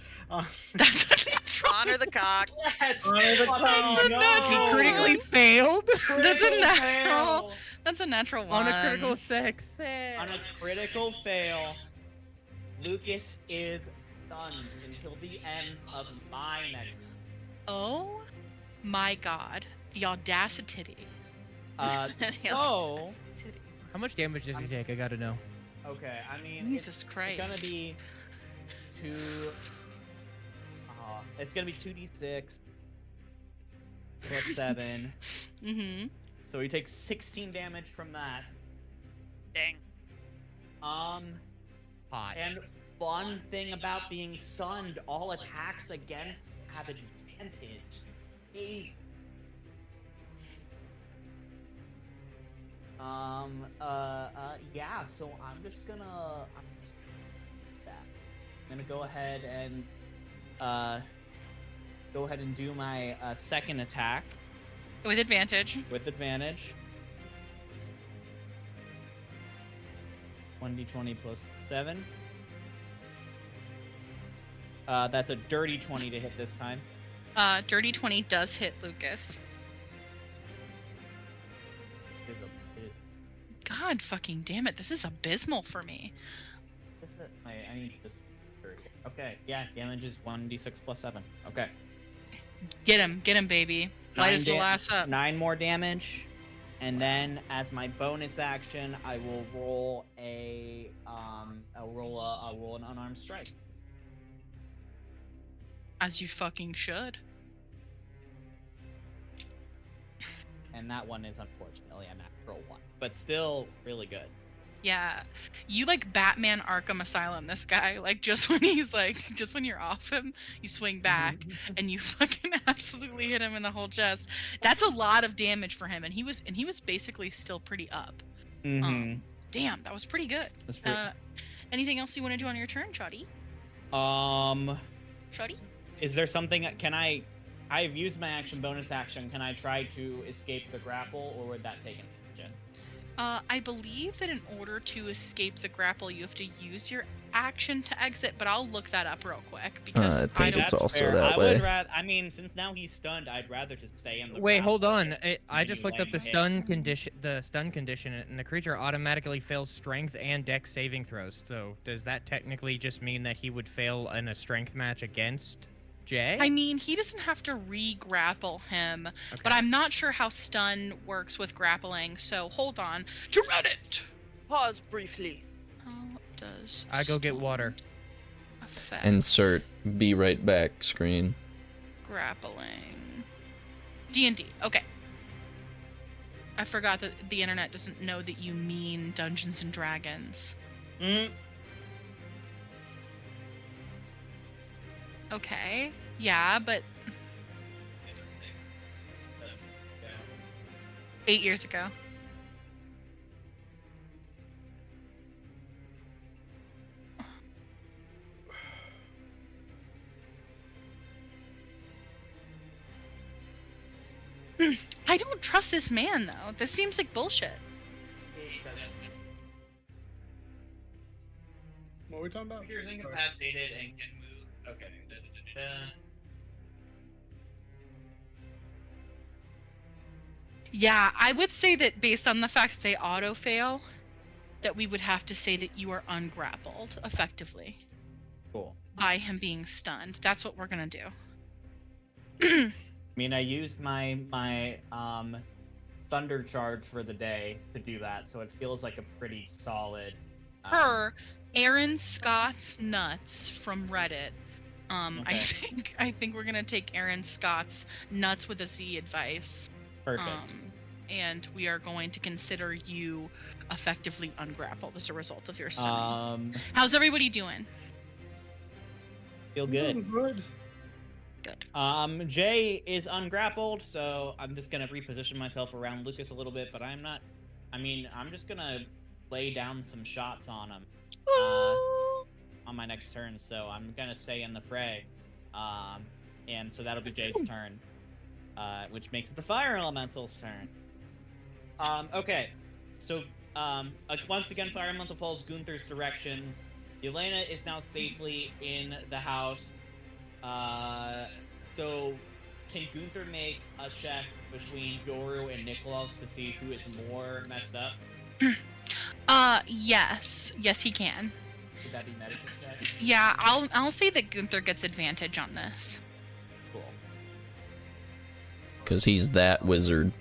That's a natural. Honor the cock. Let's Honor the fucking cock. go! He critically failed That's a Critical natural. fail. That's a natural one. on a critical success. On a critical fail, Lucas is stunned until the end of my next. Oh my god. The audacity. So How much damage does he take? I gotta know. okay, I mean Jesus it's Christ. gonna be it's gonna be 2d6 plus 7. Mm-hmm. So he takes 16 damage from that. Dang. Hot. And fun thing about being stunned, all attacks against have advantage. Ace. Yeah, so I'm just gonna go ahead and do my second attack With advantage. with advantage. 1d20 plus 7. That's a dirty 20 to hit this time. Dirty 20 does hit Lucas. It is God fucking damn it. This is abysmal for me. I need to just. Okay, yeah, damage is 1d6 plus 7. Okay. Get him, baby. Light his little ass up. 9 more damage, and then as my bonus action, I will roll I'll roll an unarmed strike. As you fucking should. And that one is unfortunately a natural 1, but still really good. Yeah. You like Batman Arkham Asylum this guy. Like just when you're off him, you swing back and you fucking absolutely hit him in the whole chest. That's a lot of damage for him, and he was basically still pretty up. Damn, that was pretty good. That's pretty. Anything else you want to do on your turn, Shoddy? Shoddy? Is there something? I've used my action, bonus action. Can I try to escape the grapple, or would that take an action? I believe that in order to escape the grapple, you have to use your action to exit, but I'll look that up real quick because I think don't. it's also fair. that I way. would rather. I mean, since now he's stunned, I'd rather just stay in the. Wait, hold grapple on. I just continue looked up the laying stun hits. condition. The stun condition, and the creature automatically fails strength and dex saving throws. So does that technically just mean that he would fail in a strength match against Jay? I mean, he doesn't have to re-grapple him, Okay. but I'm not sure how stun works with grappling, so hold on. To Reddit! Pause briefly. How does I go get water. affect Insert be right back screen. grappling? D&D. Okay. I forgot that the internet doesn't know that you mean Dungeons and Dragons. Mm, Okay. Yeah, but 8 years ago. I don't trust this man, though. This seems like bullshit. What are we talking about? Here's incapacitated and can move. Okay. Da-da-da-da-da. Yeah, I would say that based on the fact that they auto-fail, that we would have to say that you are ungrappled, effectively, cool. by him being stunned. That's what we're gonna do. I mean, I used my thunder charge for the day to do that, so it feels like a pretty solid. Per Aaron Scott's nuts from Reddit. Okay. I think we're gonna take Aaron Scott's nuts with a Z advice. Perfect. And we are going to consider you effectively ungrappled as a result of your stunning. How's everybody doing? Feel good. Good. Good. Jay is ungrappled, so I'm just gonna reposition myself around Lucas a little bit, but I'm not. I mean, I'm just gonna lay down some shots on him on my next turn. So I'm gonna stay in the fray, and so that'll be Jay's turn, which makes it the fire elemental's turn. Okay, so once again, fire elemental follows Gunther's directions. Elena is now safely in the house. So can Gunther make a check between Doru and Nicholas to see who is more messed up? Yes. Yes, he can. Would that be medicine check? Yeah, I'll say that Gunther gets advantage on this. Cool. Because he's that wizard.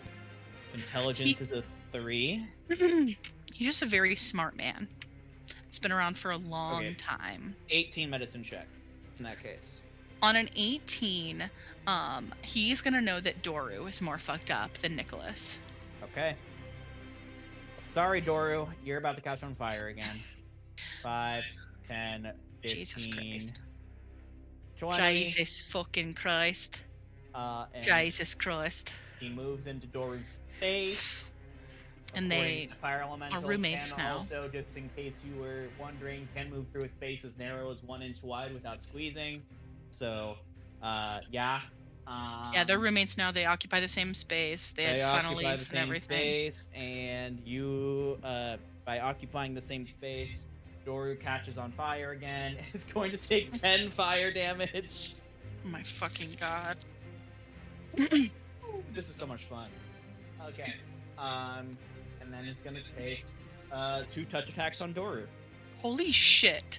Intelligence is a 3. He's just a very smart man. He's been around for a long time. 18 medicine check in that case. On an 18, he's gonna know that Doru is more fucked up than Nicholas. Okay. Sorry, Doru. You're about to catch on fire again. 5, 10, 15, Jesus Christ. 20. Jesus fucking Christ. And Jesus Christ. he moves into Doru's space. And According they to fire elemental are roommates can now. Also, just in case you were wondering, can move through a space as narrow as 1 inch wide without squeezing. So, yeah. Yeah, they're roommates now. They occupy the same space. They had sign occupy the lease and same everything. space, and you, by occupying the same space, Doru catches on fire again. It's going to take 10 fire damage. Oh my fucking god. This is so much fun. Okay. And then it's gonna take 2 touch attacks on Doru. Holy shit.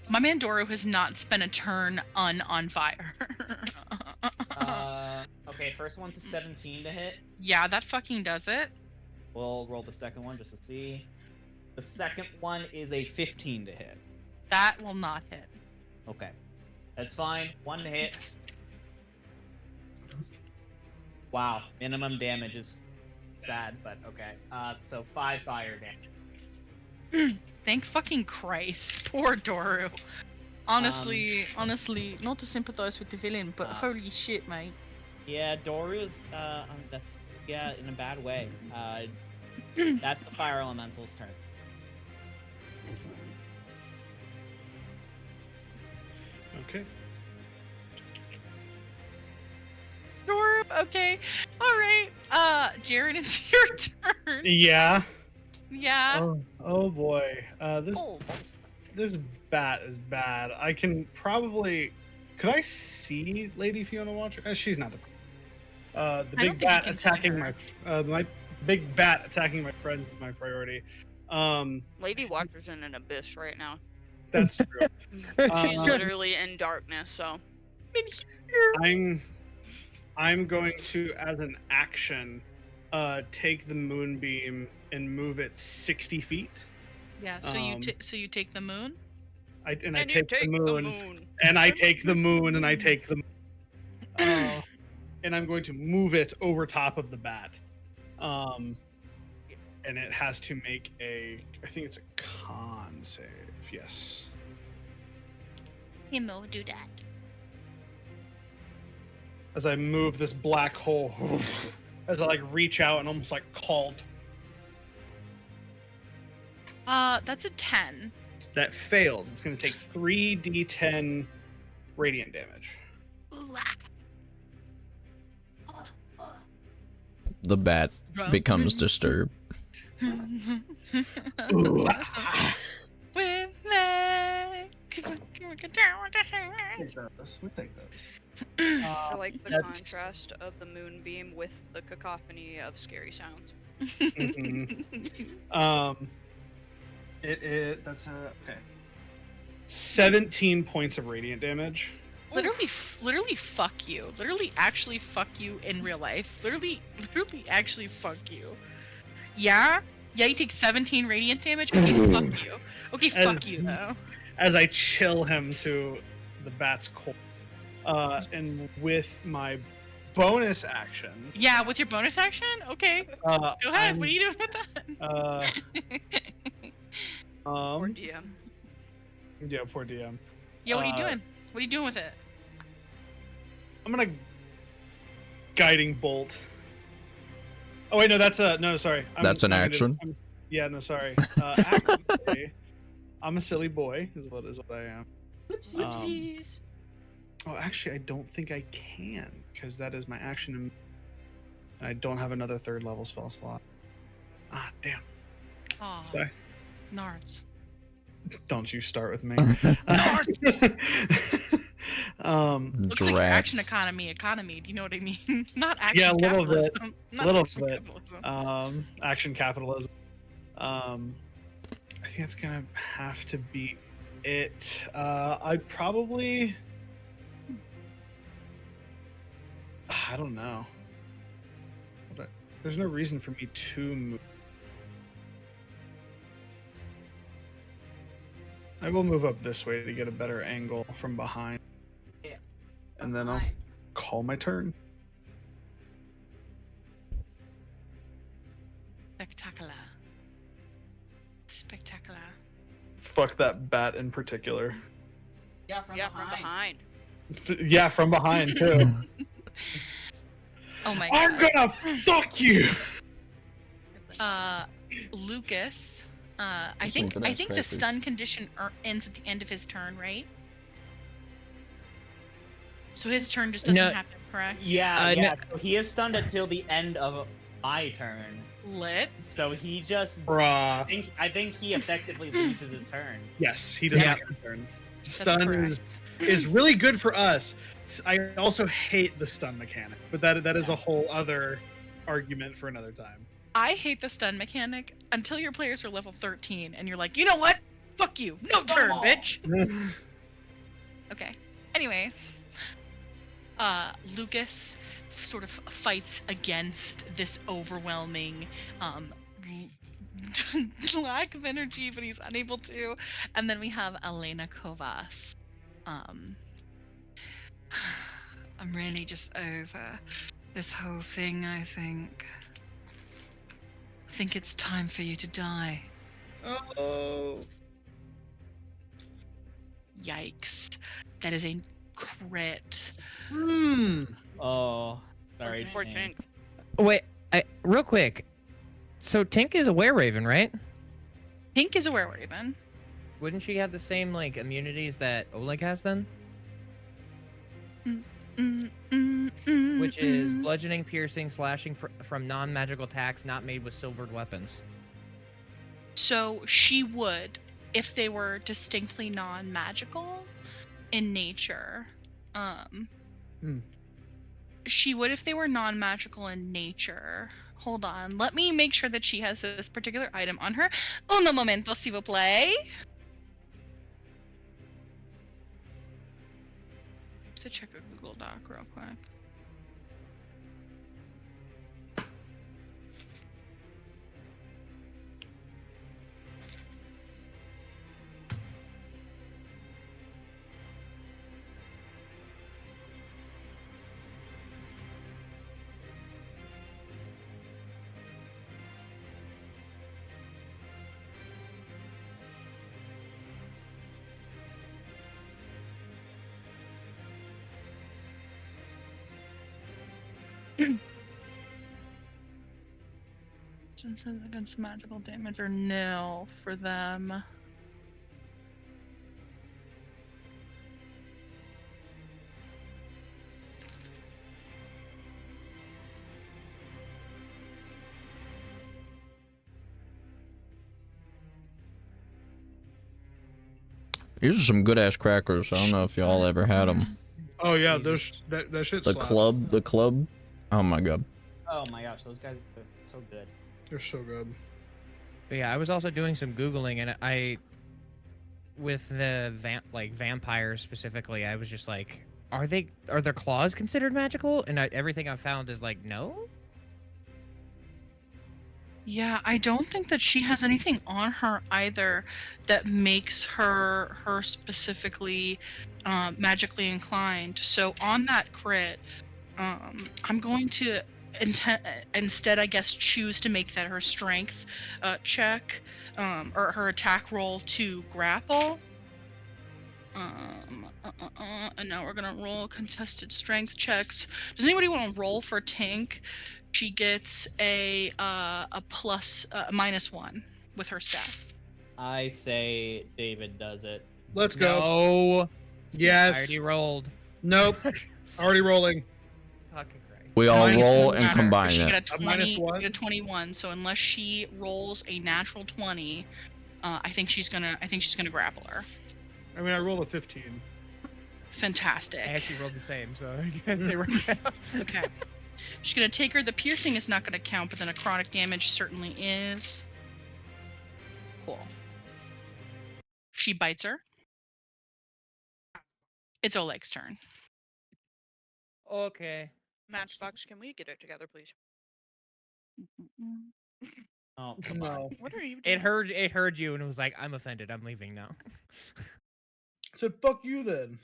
My man Doru has not spent a turn on fire. Okay, first one's a 17 to hit. Yeah, that fucking does it. We'll roll the second one just to see. The second one is a 15 to hit. That will not hit. Okay. That's fine. 1 to hit. Wow. Minimum damage is sad, but okay. So 5 fire damage. Thank fucking Christ. Poor Doru. Honestly, not to sympathize with the villain, but holy shit, mate. Yeah, Doru's, that's, yeah, in a bad way. That's the fire elemental's turn. Okay. Okay. All right. Jaren, it's your turn. Yeah. Yeah. Oh boy. This Oh. this bat is bad. I can probably. Could I see Lady Fiona Watcher? She's not the. The I don't big think you bat can see attacking her. my big bat attacking my friends is my priority. Lady Watcher's in an abyss right now. That's true. She's literally in darkness, so. I'm going to, as an action, take the moonbeam and move it 60 feet. Yeah. So you take the moon. I And take the moon, and I take the moon, and I take the. And I'm going to move it over top of the bat. And it has to make I think it's a con save. Yes. Himo, do that. As I move this black hole, as I like reach out and almost like called. That's a 10. That fails. It's going to take 3d10 radiant damage. Ooh, The bat becomes disturbed. Ooh. With that. We take those. I like the That's- contrast of the moonbeam with the cacophony of scary sounds. It is. That's okay. 17 points of radiant damage. Literally fuck you. Literally actually fuck you in real life. Literally actually fuck you. Yeah? Yeah, you take 17 radiant damage? Okay, fuck you. Okay, fuck you, though. As I chill him to the bat's core. And with my bonus action. Yeah, with your bonus action? Okay. Go ahead. What are you doing with that? Poor DM. Yeah, poor DM. Yeah, what are you doing? What are you doing with it? I'm gonna guiding bolt. Oh wait, no, that's no, sorry. That's an action? Yeah, no, sorry. Actually, I'm a silly boy, is what I am. Oopsies. Oh, actually, I don't think I can because that is my action, and I don't have another third level spell slot. Ah, damn. Aw, Sorry. Nards. Don't you start with me. Looks like your action Drats. economy. Do you know what I mean? Not action Yeah, a little bit. capitalism. Not Little action bit. capitalism. Action capitalism. I think that's gonna have to be it. I'd probably. I don't know. There's no reason for me to move. I will move up this way to get a better angle from behind. Yeah. And then I'll call my turn. Spectacular. Spectacular. Fuck that bat in particular. Yeah, from behind. Yeah, from behind too. Oh my I'm god. gonna fuck you. Lucas. I think the stun condition ends at the end of his turn, right? So his turn just doesn't No. happen, correct? Yeah. So he is stunned until the end of my turn. Lit. So he just. Bruh. I think he effectively loses his turn. Yes, he does Yeah. not get a turn. Stun correct. is really good for us. I also hate the stun mechanic, but that is a whole other argument for another time. I hate the stun mechanic until your players are level 13 and you're like, you know what? Fuck you. No turn, bitch. Okay. Anyways, Lucas sort of fights against this overwhelming lack of energy, but he's unable to. And then we have Elena Kovas. I'm really just over this whole thing, I think. I think it's time for you to die. Oh. Yikes. That is a crit. Oh, sorry. Poor Jane. Jink. Wait, real quick. So Tink is a were-raven, right? Pink is a were-raven. Wouldn't she have the same like immunities that Oleg has then? Which is bludgeoning, piercing, slashing from non-magical attacks not made with silvered weapons. So she would, if they were distinctly non-magical in nature. She would if they were non-magical in nature. Hold on. Let me make sure that she has this particular item on her. Un momento, s'il vous plaît. To check a Google Doc real quick. Defenses against magical damage are nil for them. These are some good ass crackers. I don't know if y'all ever had them. Oh yeah, those that shit's The club. Oh my god. Oh my gosh, those guys are so good. They're so good. But yeah, I was also doing some Googling, and with the vampires specifically, I was just like, are their claws considered magical? And everything I found is like, no. Yeah, I don't think that she has anything on her either that makes her specifically magically inclined. So on that crit, I'm going to instead, I guess, choose to make that her strength check or her attack roll to grapple. And now we're gonna roll contested strength checks. Does anybody want to roll for Tink? She gets a plus -1 with her staff. I say David does it. Let's go. No. Yes. I already rolled. Nope. Already rolling. Fucking Christ. We all Minus roll won't and matter. combine She it. got a 20, -1? get a 21. So unless she rolls a natural 20, I think she's gonna grapple her. I mean, I rolled a 15. Fantastic. I actually rolled the same, so I guess they worked out. Okay. She's gonna take her. The piercing is not gonna count, but the necrotic damage certainly is. Cool. She bites her. It's Oleg's turn. Okay. Matchbox, can we get it together, please? Oh No. What are you doing? It heard you and it was like, I'm offended. I'm leaving now. I said, fuck you then.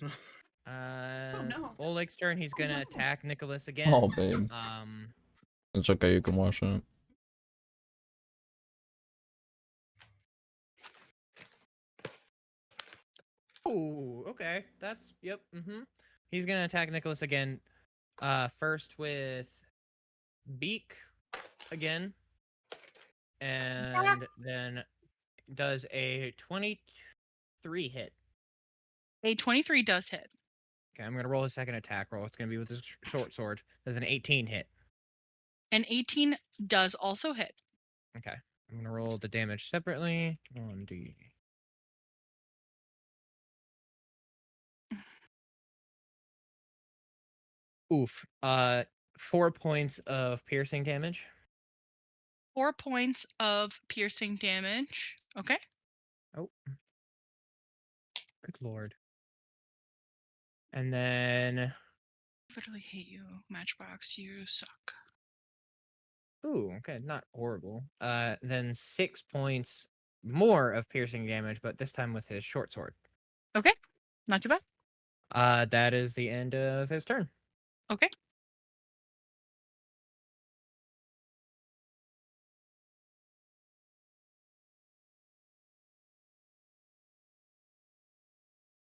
no. Oleg's turn. He's gonna attack Nicholas again. Oh, babe. It's okay. You can wash it. Oh, okay. That's yep. He's gonna attack Nicholas again. First with beak again, and then does a 23 hit. A 23 does hit. Okay, I'm gonna roll his second attack roll. It's gonna be with his short sword. Does an 18 hit. An 18 does also hit. Okay, I'm gonna roll the damage separately. 1d. Oof. 4 points of piercing damage. 4 points of piercing damage. Okay. Oh. Good lord. And then I literally hate you, Matchbox. You suck. ooh, okay, not horrible. Then 6 points more of piercing damage, but this time with his short sword. Okay. Not too bad. That is the end of his turn. Okay.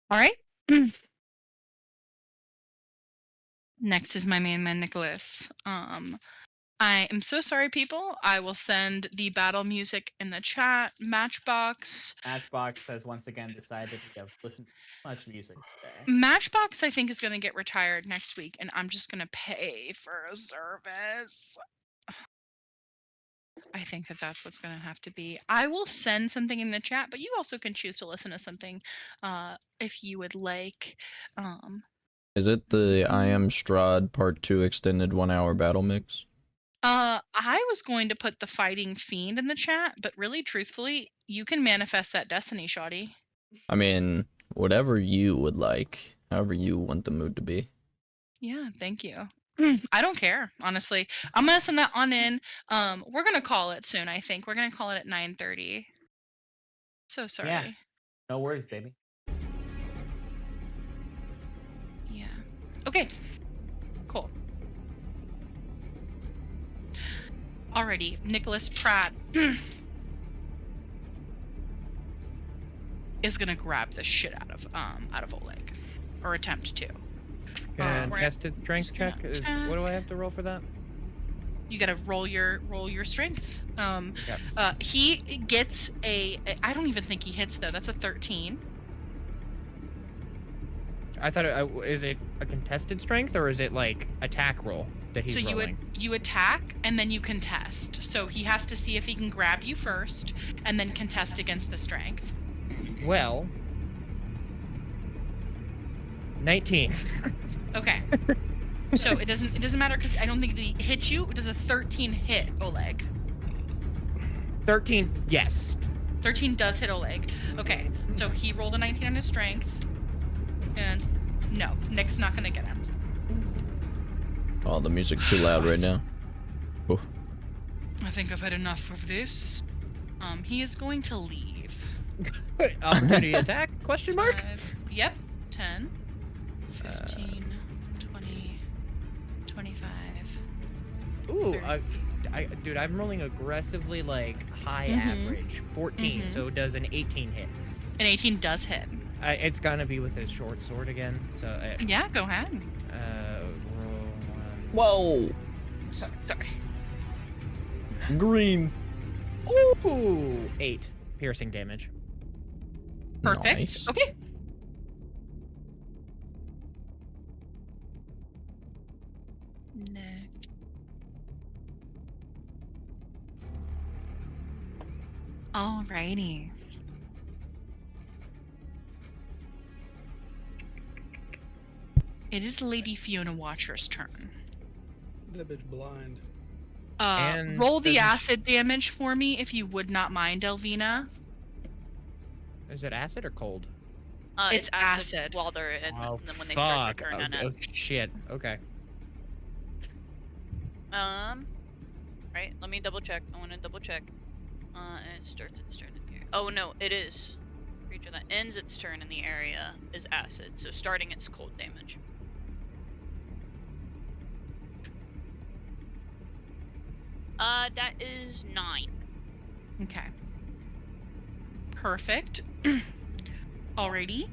All right. Next is my main man, Nicholas. I am so sorry, people. I will send the battle music in the chat. Matchbox. Matchbox has once again decided we have listened to too much music today. Matchbox, I think, is going to get retired next week, and I'm just going to pay for a service. I think that that's what's going to have to be. I will send something in the chat, but you also can choose to listen to something if you would like. Is it the I Am Strahd Part 2 extended 1-hour battle mix? I was going to put the Fighting Fiend in the chat, but really, truthfully, you can manifest that destiny, Shoddy. I mean, whatever you would like, however you want the mood to be. Yeah, thank you. I don't care, honestly. I'm gonna send that on in. We're gonna call it soon, I think. We're gonna call it at 9:30. So sorry. Yeah. No worries, baby. Yeah. Okay. Cool. Alrighty, Nicholas Pratt is gonna grab the shit out of Oleg, or attempt to. Contested strength check. What do I have to roll for that? You gotta roll your strength. He gets a. I don't even think he hits though. That's a 13. I thought is it a contested strength or is it like attack roll that he's rolling? You attack and then you contest. So he has to see if he can grab you first and then contest against the strength. Well, 19. Okay. So it doesn't matter because I don't think that he hits you. It does a 13 hit Oleg. 13, yes. 13 does hit Oleg. Okay, so he rolled a 19 on his strength. And no, Nick's not gonna get him. Oh, the music too loud right now. Oh. I think I've had enough of this. He is going to leave. Opportunity attack? Question mark? 5, yep. 10, 15, 20, 25. Ooh, dude, I'm rolling aggressively like high average. 14, so it does an 18 hit. An 18 does hit. It's gonna be with his short sword again. So yeah, go ahead. Roll 1. Whoa! Sorry. Green. Ooh, 8 piercing damage. Perfect. Nice. Okay. Next. Alrighty. It is Lady Fiona Watcher's turn. That bitch blind. And roll the does- acid damage for me if you would not mind, Elvina. Is it acid or cold? It's acid. while they're in, Oh, and then when they fuck. start their turn on Oh, it. shit. Okay. Right, let me double check. I want to double check. It starts its turn in here. Oh no, it is. Creature that ends its turn in the area is acid, so starting it's cold damage. That is 9. Okay. Perfect. Alrighty.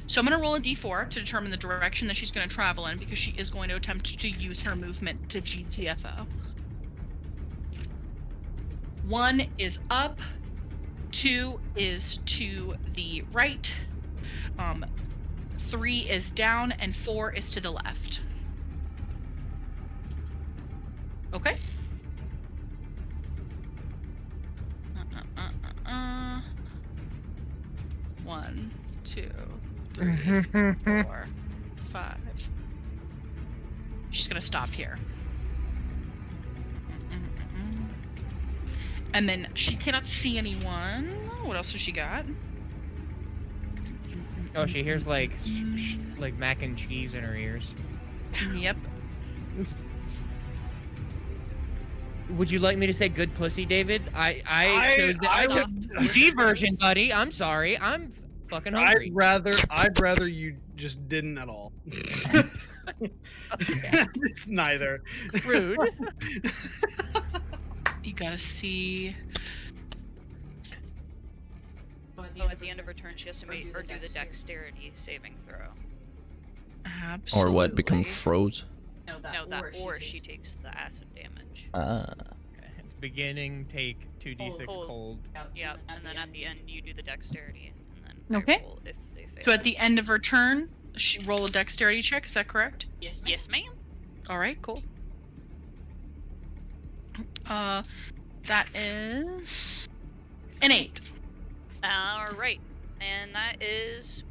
So I'm going to roll a d4 to determine the direction that she's going to travel in because she is going to attempt to use her movement to GTFO. 1 is up, 2 is to the right, 3 is down, and 4 is to the left. Okay. 1, 2, 3, 4, 5. She's gonna stop here. And then she cannot see anyone. What else has she got? Oh, she hears like like mac and cheese in her ears. Yep. Would you like me to say good pussy, David? I chose the PG version, buddy. I'm sorry. I'm fucking hungry. I'd rather you just didn't at all. It's neither. Rude. You gotta see. Oh, at the end of her turn, she has to make or do the dexterity saving throw. Absolutely. Or what? Become froze? No, that or she takes the acid damage. It's beginning, take 2d6 cold. Yeah, and then at the end you do the dexterity, and then Okay. I roll if they fail. So at the end of her turn, she roll a dexterity check. Is that correct? Yes, ma'am. All right, cool. That is an 8. All right, and that is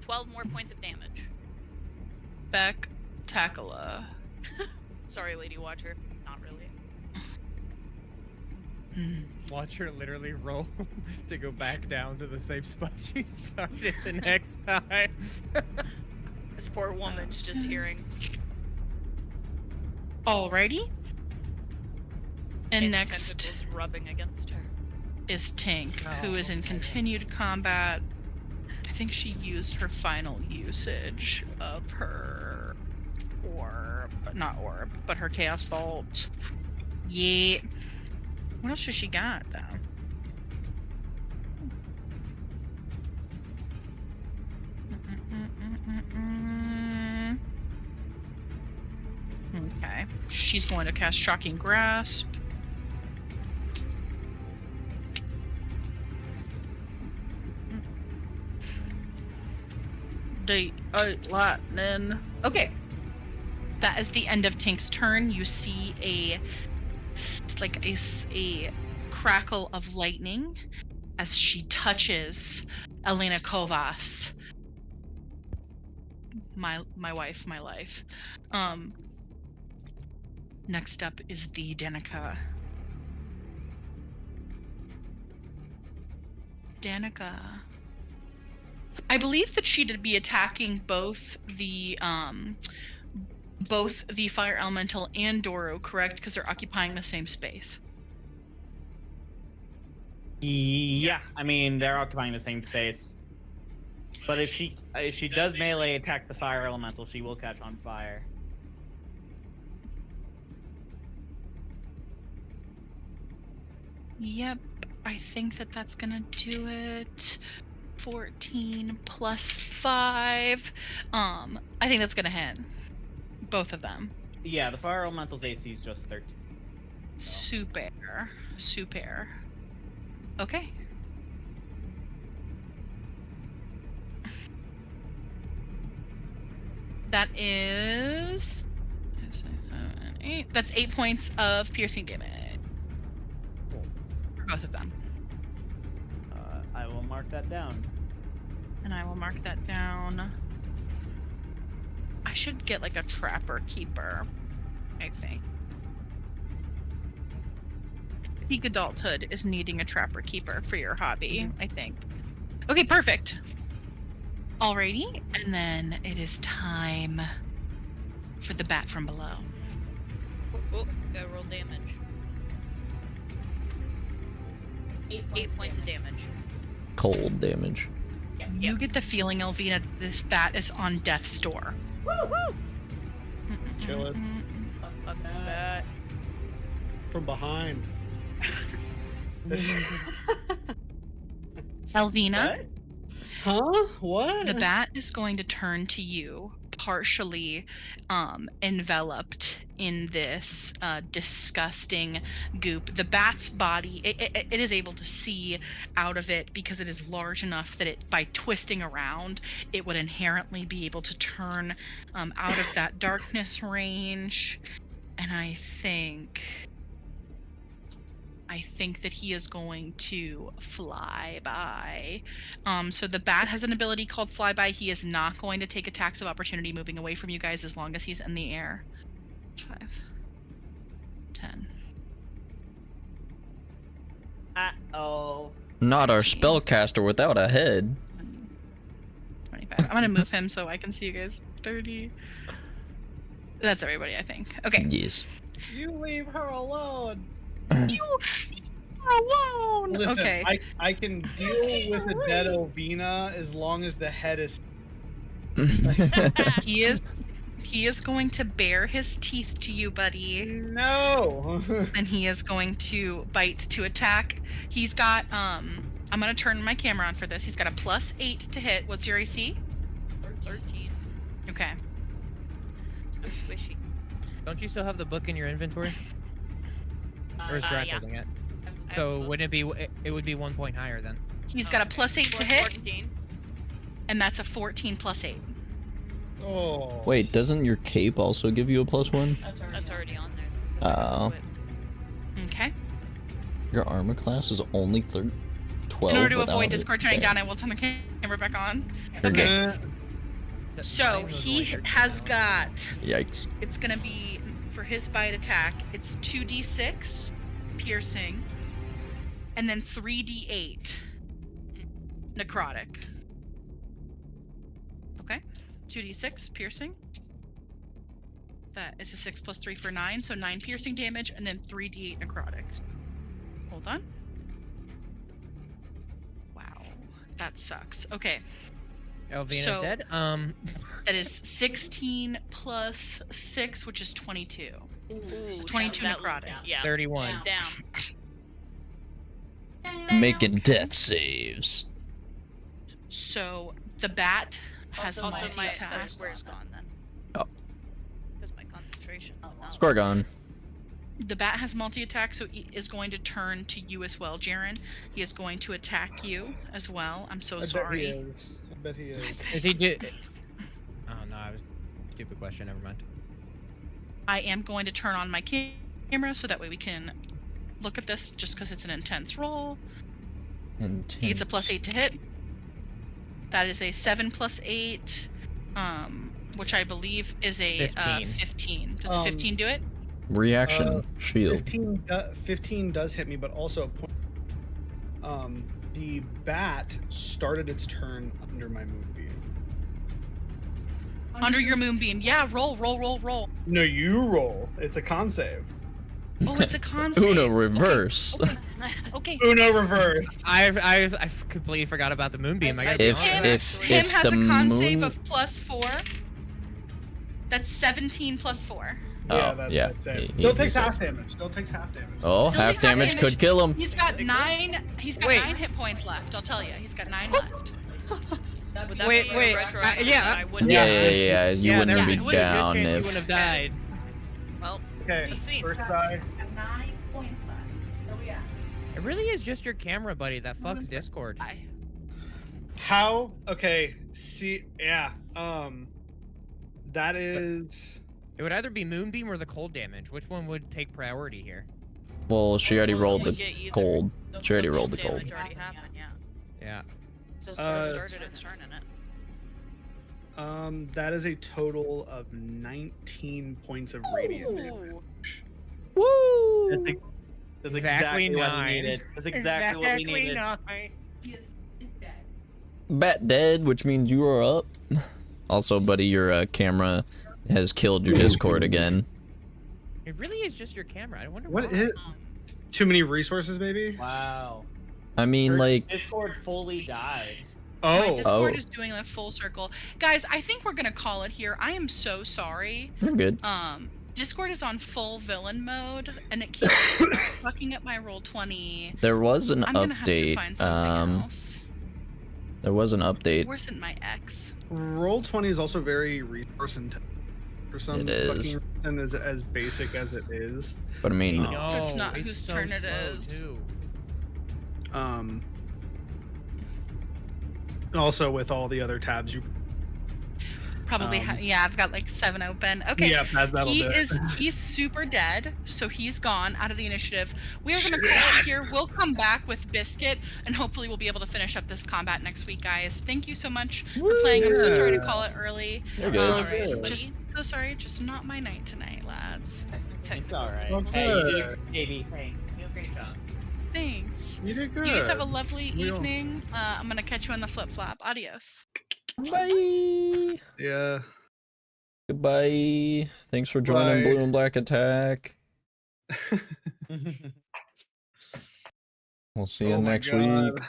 12 more points of damage. Spectacular. Sorry, Lady Watcher. Not really. Watch her literally roll to go back down to the same spot she started the next time. This poor woman's just hearing. Alrighty. And its next tentacles rubbing against her. is Tink, who is in continued combat. I think she used her final usage of her orb, not orb, but her chaos bolt. Yeah. What else has she got, though? Okay. She's going to cast Shocking Grasp. Lightning. Okay. That is the end of Tink's turn. You see a crackle of lightning as she touches Elena Kovas. My wife, my life. Next up is the Danica. Danica. I believe that she'd be attacking both the fire elemental and Doro, correct? Because they're occupying the same space. Yeah, I mean they're occupying the same space. But if she does melee attack the fire elemental, she will catch on fire. Yep, I think that's gonna do it. 14 plus 5. I think that's gonna hit both of them. Yeah, the fire elemental's AC is just 13. Super. Okay. That is 6, 7, 8. That's 8 points of piercing damage for both of them. I will mark that down. And I will mark that down. I should get like a trapper keeper, I think. Peak adulthood is needing a trapper keeper for your hobby, I think. Okay, perfect. Alrighty, and then it is time for the bat from below. Oh, gotta roll damage. 8 points of damage. Cold damage. You get the feeling, Elvina, that this bat is on death's door. Woo! Kill it That's bad. from behind. Elvina, What? Huh? What? the bat is going to turn to you, partially enveloped in this disgusting goop. The bat's body, it is able to see out of it because it is large enough that it, by twisting around, it would inherently be able to turn out of that darkness range. And I think that he is going to fly by. So the bat has an ability called flyby. He is not going to take attacks of opportunity moving away from you guys as long as he's in the air. 5, 10. Uh-oh. Not our 15. spellcaster without a head. 25. I'm gonna move him so I can see you guys. 30. That's everybody, I think. Okay. Yes. You leave her alone. You are alone. Listen, Okay. I can deal with a dead Ovina as long as the head is. He is going to bare his teeth to you, buddy. No. And he is going to bite to attack. He's got I'm gonna turn my camera on for this. He's got a +8 to hit. What's your AC? 13. Okay. So squishy. Don't you still have the book in your inventory? Or is Drac yeah. holding it? I So have a wouldn't it be? It would be 1 point higher then. He's got a +8 to hit, 14. and that's a 14 + 8. Oh. Wait, doesn't your cape also give you a +1? That's already on there. Oh. Okay. Your armor class is only 12. In order to without avoid it? Discord turning Damn. down, I will turn the camera back on. You're Okay. good. So he has got. Yikes. It's gonna be for his bite attack. It's 2d6 piercing, and then 3d8 necrotic. Okay, 2d6 piercing. That is a 6 + 3 for 9, so 9 piercing damage, and then 3d8 necrotic. Hold on. Wow, that sucks. Okay. Elvina's So- dead. That is 16 + 6, which is 22. Ooh, 22 that- necrotic. Yeah. 31. She's down. Making death saves. So the bat has Also, my multi-attack. square's gone then. Oh. Because my concentration. Score gone. The bat has multi-attack, so he is going to turn to you as well, Jaren. He is going to attack you as well. I'm so sorry. I bet he is. Is he do? Oh no, I was stupid question. Never mind. I am going to turn on my camera so that way we can look at this, just because it's an intense roll. And He gets a +8 to hit. That is a 7 + 8, which I believe is a 15. Does a 15 do it? reaction shield. 15 does hit me, but also a point. The bat started its turn under my moonbeam. Under your moonbeam. Yeah, roll. No, you roll. It's a con save. Oh, it's a con save. Uno reverse. Okay. Uno reverse. I've completely forgot about the moonbeam. I gotta be honest. Him has the a con save moon- of +4. That's 17 + 4. Yeah, Oh, that's it. he- Still he takes said- half damage. Still takes half damage. Oh, Still half takes half damage damage. could kill him. He's got 9. He's got Wait. 9 hit points left. I'll tell you. He's got 9 left. Would that Wait, be wait, retroactive? yeah, I wouldn't Yeah. You wouldn't there be was a good down chance you if. wouldn't have died. Well, Okay, let's see. first die. 9 points left. So we at? It really is just your camera, buddy, that fucks Discord. How? Okay, see, yeah. That is. It would either be moonbeam or the cold damage. Which one would take priority here? Well, she already Well, rolled we the get either. cold. She already rolled the cold. Damage already happened, yeah. Yeah. So Uh, started its turn in it. That is a total of 19 points of radiant damage. Woo! That's Exactly exactly what we 9. needed. That's exactly what we needed. 9. He is dead. Bat dead, which means you are up. Also, buddy, your camera has killed your Discord again. It really is just your camera. I wonder What why. is? Too many resources, maybe? Wow. I mean, like, Discord fully died. My Oh, Discord Oh. is doing a full circle. Guys, I think we're gonna call it here. I am so sorry. you're good. Discord is on full villain mode, and it keeps fucking up my Roll20. There was an I'm gonna have to update. find something else. There was an update. Where's in my X? Roll20 is also very resource intensive for some It is. fucking reason, as basic as it is. But I mean, No, That's not it's whose so turn it slow, is. too. And also with all the other tabs you. Probably, yeah, I've got like 7 open. Okay, Yeah, that'll do it. he's super dead, so he's gone out of the initiative. We are gonna call it here. We'll come back with Biscuit, and hopefully we'll be able to finish up this combat next week, guys. Thank you so much for playing. I'm so sorry to call it early. You're good. Alright, Just so sorry, just not my night tonight, lads. It's alright. Okay. Hey, you did, baby. Hey, you did a great job. Thanks. You did good. You guys have a lovely We all- evening. I'm gonna catch you on the flip flop. Adios. bye. Yeah. Goodbye. Thanks for joining Bye. Blue and Black Attack. We'll see you Oh my next God. week.